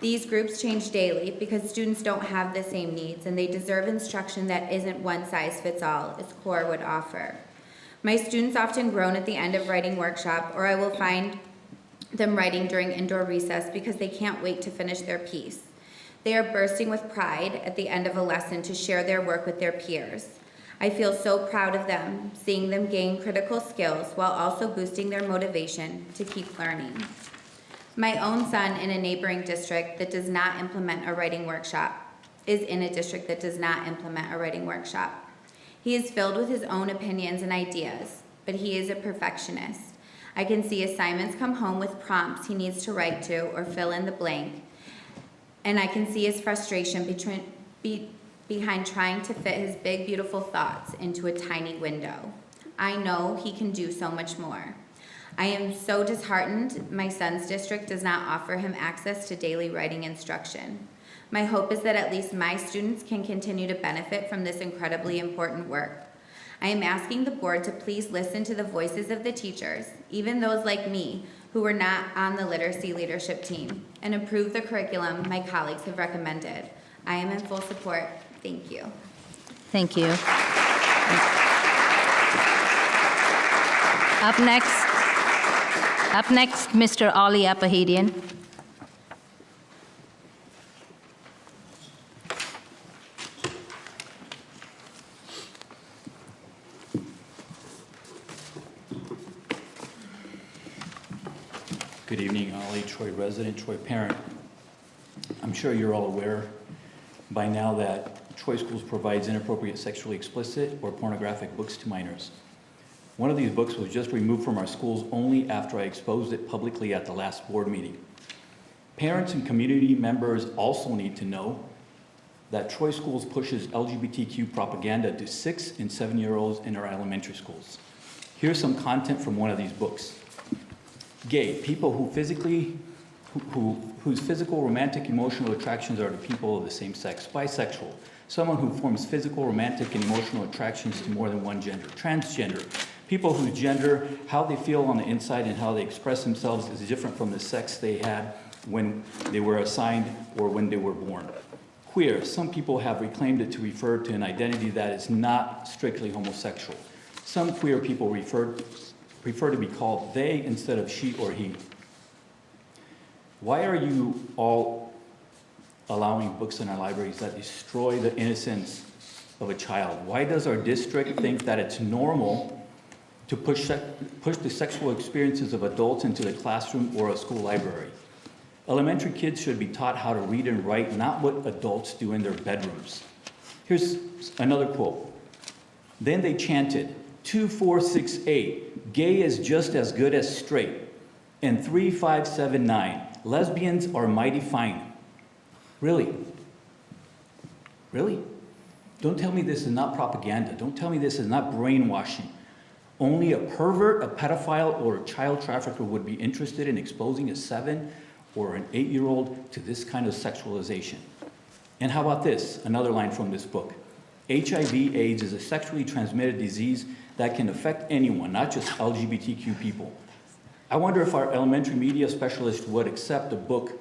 These groups change daily because students don't have the same needs and they deserve instruction that isn't one size fits all, as CORE would offer. My students often groan at the end of writing workshop, or I will find them writing during indoor recess because they can't wait to finish their piece. They are bursting with pride at the end of a lesson to share their work with their peers. I feel so proud of them, seeing them gain critical skills while also boosting their motivation to keep learning. My own son in a neighboring district that does not implement a writing workshop is in a district that does not implement a writing workshop. He is filled with his own opinions and ideas, but he is a perfectionist. I can see assignments come home with prompts he needs to write to or fill in the blank, and I can see his frustration behind trying to fit his big, beautiful thoughts into a tiny window. I know he can do so much more. I am so disheartened my son's district does not offer him access to daily writing instruction. My hope is that at least my students can continue to benefit from this incredibly important work. I am asking the board to please listen to the voices of the teachers, even those like me, who were not on the literacy leadership team, and approve the curriculum my colleagues have recommended. I am in full support. Thank you. Thank you. Up next, Mr. Ali Apahedian. Good evening, Ali, Troy resident, Troy parent. I'm sure you're all aware by now that Troy Schools provides inappropriate sexually explicit or pornographic books to minors. One of these books was just removed from our schools only after I exposed it publicly at the last board meeting. Parents and community members also need to know that Troy Schools pushes LGBTQ propaganda to 6- and 7-year-olds in our elementary schools. Here's some content from one of these books. Gay, people whose physical, romantic, emotional attractions are to people of the same sex. Bisexual, someone who forms physical, romantic, and emotional attractions to more than one gender. Transgender, people whose gender, how they feel on the inside and how they express themselves is different from the sex they had when they were assigned or when they were born. Queer, some people have reclaimed it to refer to an identity that is not strictly homosexual. Some queer people prefer to be called they instead of she or he. Why are you all allowing books in our libraries that destroy the innocence of a child? Why does our district think that it's normal to push the sexual experiences of adults into the classroom or a school library? Elementary kids should be taught how to read and write, not what adults do in their bedrooms. Here's another quote. Then they chanted, 2, 4, 6, 8, gay is just as good as straight. And 3, 5, 7, 9, lesbians are mighty fine. Really? Really? Don't tell me this is not propaganda. Don't tell me this is not brainwashing. Only a pervert, a pedophile, or a child trafficker would be interested in exposing a 7 or an 8-year-old to this kind of sexualization. And how about this? Another line from this book. HIV/AIDS is a sexually transmitted disease that can affect anyone, not just LGBTQ people. I wonder if our elementary media specialist would accept a book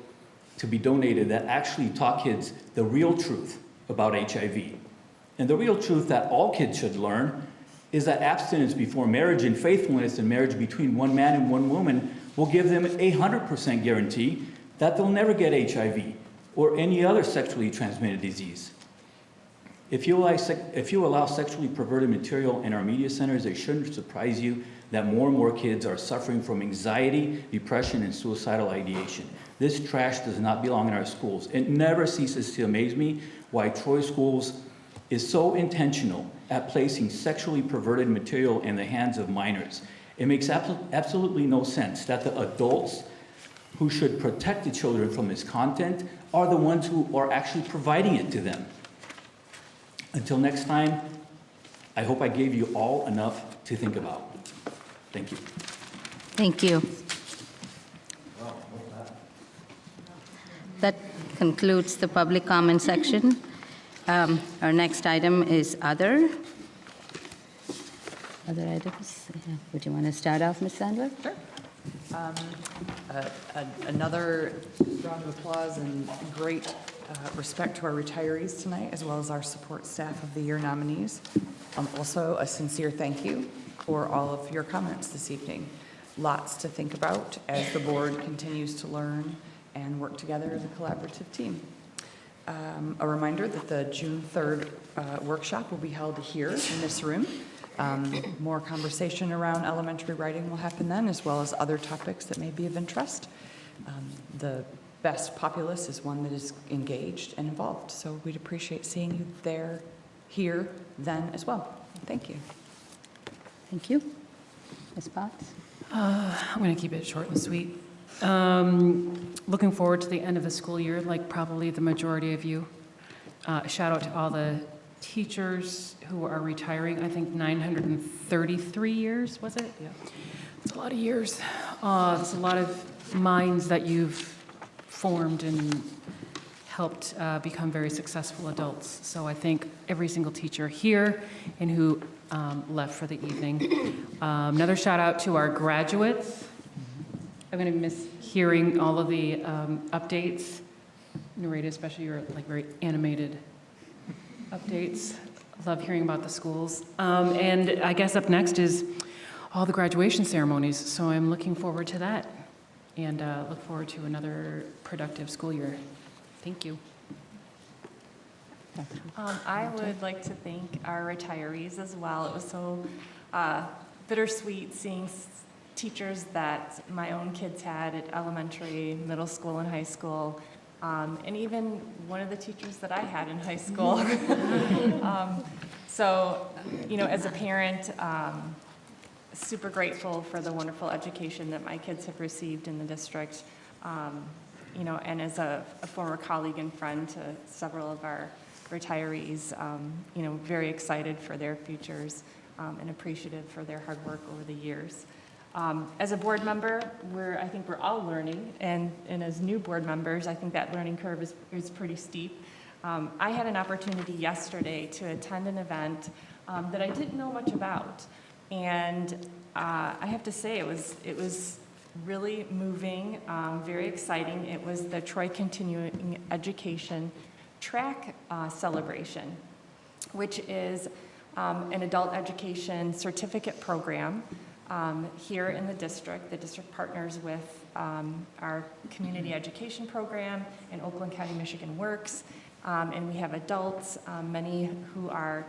to be donated that actually taught kids the real truth about HIV. And the real truth that all kids should learn is that abstinence before marriage and faithfulness in marriage between one man and one woman will give them a 100% guarantee that they'll never get HIV or any other sexually transmitted disease. If you allow sexually perverted material in our media centers, it shouldn't surprise you that more and more kids are suffering from anxiety, depression, and suicidal ideation. This trash does not belong in our schools. It never ceases to amaze me why Troy Schools is so intentional at placing sexually perverted material in the hands of minors. It makes absolutely no sense that the adults who should protect the children from this content are the ones who are actually providing it to them. Until next time, I hope I gave you all enough to think about. Thank you. Thank you. That concludes the public comment section. Our next item is other. Other items? Would you want to start off, Ms. Sandler? Sure. Another round of applause and great respect to our retirees tonight, as well as our support staff of the year nominees. Also, a sincere thank you for all of your comments this evening. Lots to think about as the board continues to learn and work together as a collaborative team. A reminder that the June 3rd workshop will be held here in this room. More conversation around elementary writing will happen then, as well as other topics that may be of interest. The best populace is one that is engaged and involved, so we'd appreciate seeing you there, here, then as well. Thank you. Thank you. Ms. Potts? I'm going to keep it short and sweet. Looking forward to the end of the school year, like probably the majority of you. Shout out to all the teachers who are retiring. I think 933 years, was it? Yeah. It's a lot of years. There's a lot of minds that you've formed and helped become very successful adults. So I thank every single teacher here and who left for the evening. Another shout out to our graduates. I'm going to miss hearing all of the updates. Narita, especially your very animated updates. Love hearing about the schools. And I guess up next is all the graduation ceremonies. So I'm looking forward to that and look forward to another productive school year. Thank you. I would like to thank our retirees as well. It was so bittersweet seeing teachers that my own kids had at elementary, middle school, and high school, and even one of the teachers that I had in high school. So, as a parent, super grateful for the wonderful education that my kids have received in the district. And as a former colleague and friend to several of our retirees, very excited for their futures and appreciative for their hard work over the years. As a board member, I think we're all learning, and as new board members, I think that learning curve is pretty steep. I had an opportunity yesterday to attend an event that I didn't know much about, and I have to say it was really moving, very exciting. It was the Troy Continuing Education Track Celebration, which is an adult education certificate program here in the district. The district partners with our community education program and Oakland County, Michigan Works, and we have adults, many who are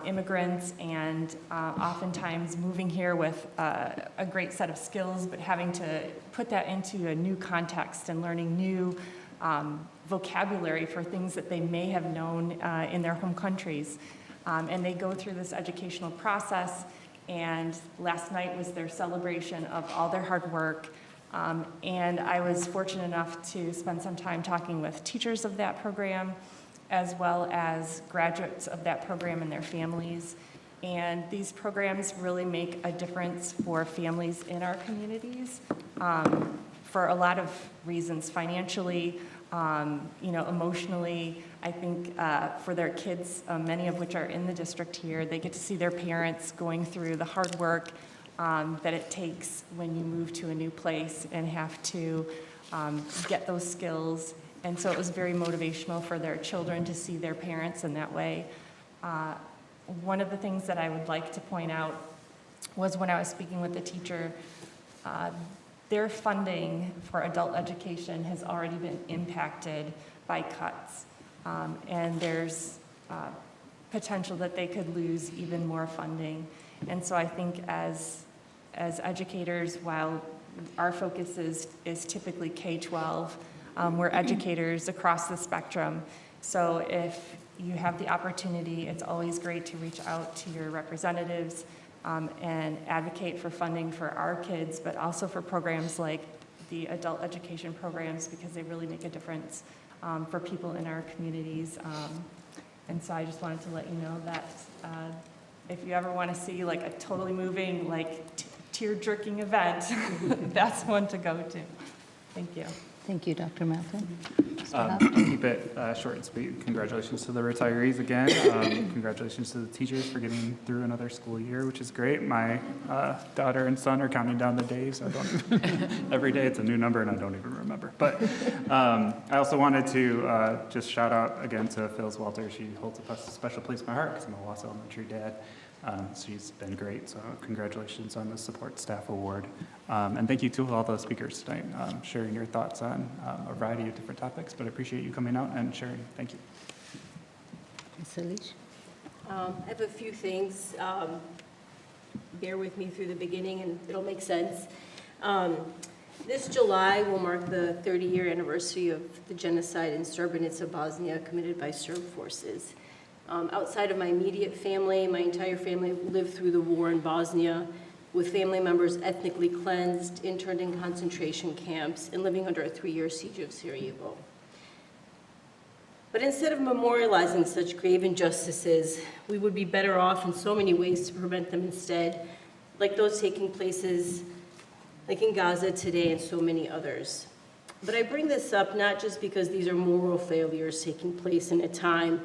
immigrants and oftentimes moving here with a great set of skills, but having to put that into a new context and learning new vocabulary for things that they may have known in their home countries. And they go through this educational process, and last night was their celebration of all their hard work. And I was fortunate enough to spend some time talking with teachers of that program, as well as graduates of that program and their families. And these programs really make a difference for families in our communities for a lot of reasons, financially, emotionally. I think for their kids, many of which are in the district here, they get to see their parents going through the hard work that it takes when you move to a new place and have to get those skills. And so it was very motivational for their children to see their parents in that way. One of the things that I would like to point out was when I was speaking with the teacher, their funding for adult education has already been impacted by cuts. And there's potential that they could lose even more funding. And so I think as educators, while our focus is typically K-12, we're educators across the spectrum. So if you have the opportunity, it's always great to reach out to your representatives and advocate for funding for our kids, but also for programs like the adult education programs, because they really make a difference for people in our communities. And so I just wanted to let you know that if you ever want to see like a totally moving, tear-jerking event, that's one to go to. Thank you. Thank you, Dr. Malcolm. I'll keep it short and sweet. Congratulations to the retirees again. Congratulations to the teachers for getting through another school year, which is great. My daughter and son are counting down the days. Every day it's a new number and I don't even remember. But I also wanted to just shout out again to Phyllis Walter. She holds a special place in my heart because I'm a Wausau Elementary dad. She's been great, so congratulations on the Support Staff Award. And thank you to all the speakers tonight, sharing your thoughts on a variety of different topics, but I appreciate you coming out and sharing. Thank you. Ms. Alish? I have a few things. Bear with me through the beginning and it'll make sense. This July will mark the 30-year anniversary of the genocide in Srebrenica, Bosnia, committed by Serb forces. Outside of my immediate family, my entire family lived through the war in Bosnia, with family members ethnically cleansed, interned in concentration camps, and living under a 3-year siege of Sarajevo. But instead of memorializing such grave injustices, we would be better off in so many ways to prevent them instead, like those taking places like in Gaza today and so many others. But I bring this up not just because these are moral failures taking place in a time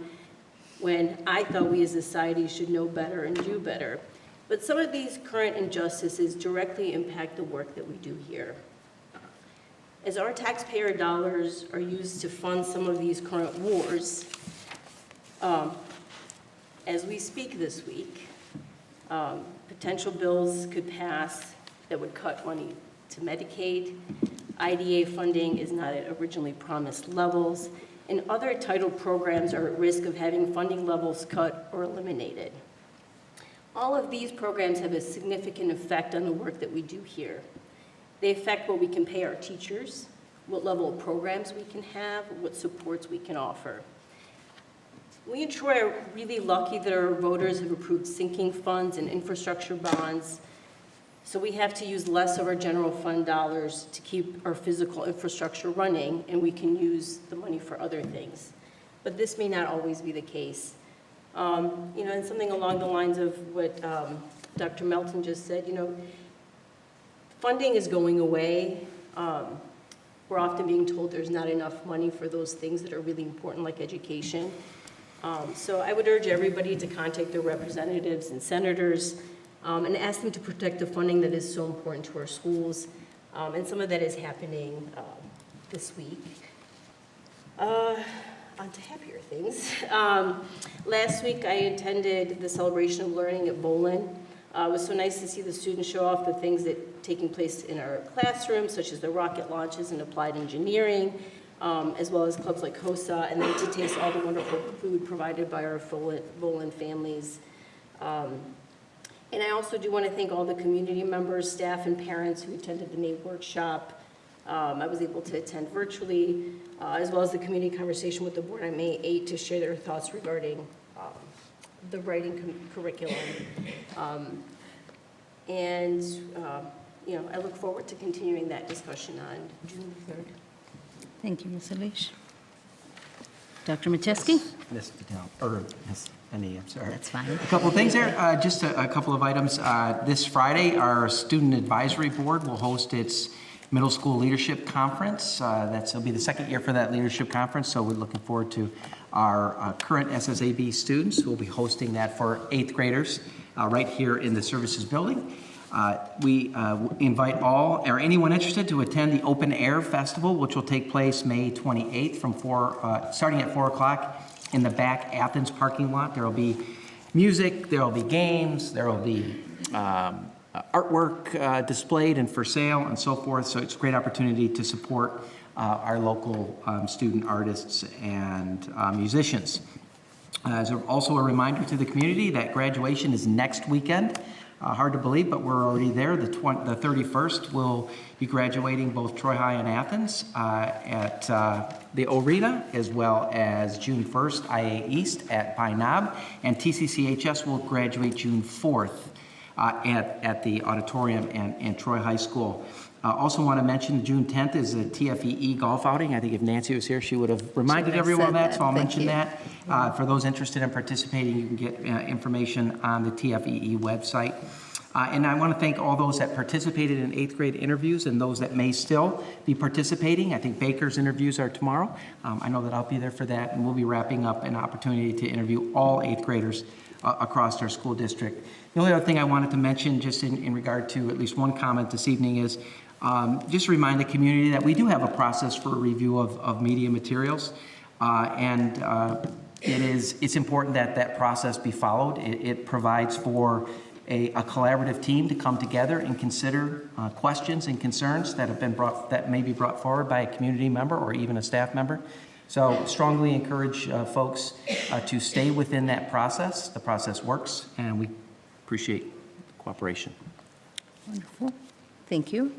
when I thought we as a society should know better and do better, but some of these current injustices directly impact the work that we do here. As our taxpayer dollars are used to fund some of these current wars, as we speak this week, potential bills could pass that would cut money to Medicaid. IDA funding is not at originally promised levels, and other title programs are at risk of having funding levels cut or eliminated. All of these programs have a significant effect on the work that we do here. They affect what we can pay our teachers, what level of programs we can have, what supports we can offer. We in Troy are really lucky that our voters have approved sinking funds and infrastructure bonds, so we have to use less of our general fund dollars to keep our physical infrastructure running, and we can use the money for other things. But this may not always be the case. And something along the lines of what Dr. Melton just said, funding is going away. We're often being told there's not enough money for those things that are really important, like education. So I would urge everybody to contact their representatives and senators and ask them to protect the funding that is so important to our schools. And some of that is happening this week. On to happier things. Last week I attended the Celebration of Learning at Bolin. It was so nice to see the students show off the things that are taking place in our classrooms, such as the rocket launches and applied engineering, as well as clubs like HOSA, and then to taste all the wonderful food provided by our Bolin families. And I also do want to thank all the community members, staff, and parents who attended the May workshop. I was able to attend virtually, as well as the community conversation with the board on May 8 to share their thoughts regarding the writing curriculum. I look forward to continuing that discussion on June 3rd. Thank you, Ms. Alish. Dr. Macheski? Ms. Annie, I'm sorry. That's fine. A couple of things there, just a couple of items. This Friday, our Student Advisory Board will host its Middle School Leadership Conference. It'll be the second year for that leadership conference, so we're looking forward to our current SSAB students who will be hosting that for 8th graders right here in the services building. We invite all or anyone interested to attend the Open Air Festival, which will take place May 28th from starting at 4 o'clock in the back Athens parking lot. There will be music, there will be games, there will be artwork displayed and for sale and so forth. So it's a great opportunity to support our local student artists and musicians. As also a reminder to the community that graduation is next weekend. Hard to believe, but we're already there. The 31st, we'll be graduating both Troy High and Athens at the Arena, as well as June 1st, IA East at Pine Knob, and TCCHS will graduate June 4th at the auditorium and Troy High School. Also want to mention June 10th is a TFEE golf outing. I think if Nancy was here, she would have reminded everyone of that, so I'll mention that. For those interested in participating, you can get information on the TFEE website. And I want to thank all those that participated in 8th grade interviews and those that may still be participating. I think Baker's interviews are tomorrow. I know that I'll be there for that, and we'll be wrapping up an opportunity to interview all 8th graders across our school district. The only other thing I wanted to mention, just in regard to at least one comment this evening, is just remind the community that we do have a process for a review of media materials. it's important that that process be followed. It provides for a collaborative team to come together and consider questions and concerns that may be brought forward by a community member or even a staff member. So strongly encourage folks to stay within that process. The process works, and we appreciate cooperation. Wonderful. Thank you.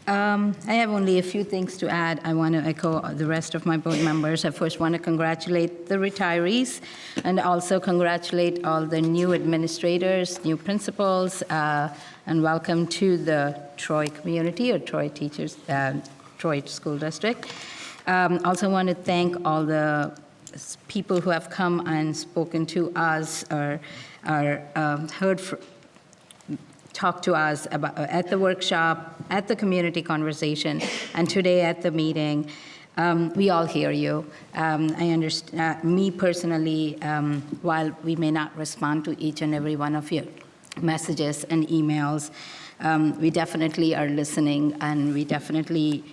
I have only a few things to add. I want to echo the rest of my board members. I first want to congratulate the retirees and also congratulate all the new administrators, new principals, and welcome to the Troy community or Troy teachers, Troy School District. Also want to thank all the people who have come and spoken to us or talked to us about, at the workshop, at the community conversation, and today at the meeting. We all hear you. I understand, me personally, while we may not respond to each and every one of your messages and emails, we definitely are listening, and we definitely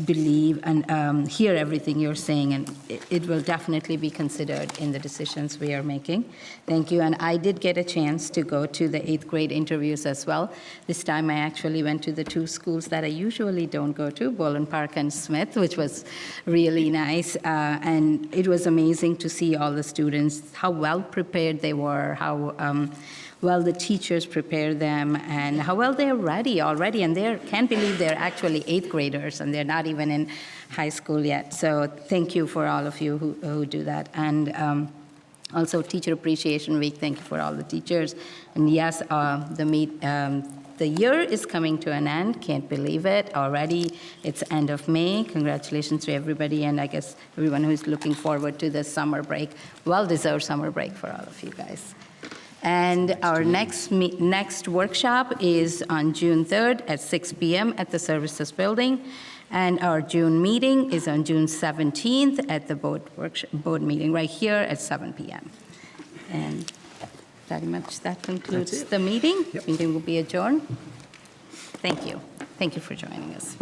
believe and hear everything you're saying, and it will definitely be considered in the decisions we are making. Thank you. And I did get a chance to go to the 8th grade interviews as well. This time I actually went to the two schools that I usually don't go to, Boland Park and Smith, which was really nice. And it was amazing to see all the students, how well prepared they were, how well the teachers prepare them, and how well they're ready already. And they can't believe they're actually 8th graders, and they're not even in high school yet. So thank you for all of you who do that. And also Teacher Appreciation Week, thank you for all the teachers. And yes, the year is coming to an end. Can't believe it already. It's end of May. Congratulations to everybody, and I guess everyone who's looking forward to the summer break. Well-deserved summer break for all of you guys. And our next workshop is on June 3rd at 6 p.m. at the Services Building. And our June meeting is on June 17th at the board meeting right here at 7 p.m. And very much that concludes the meeting. Yep. Meeting will be adjourned. Thank you. Thank you for joining us.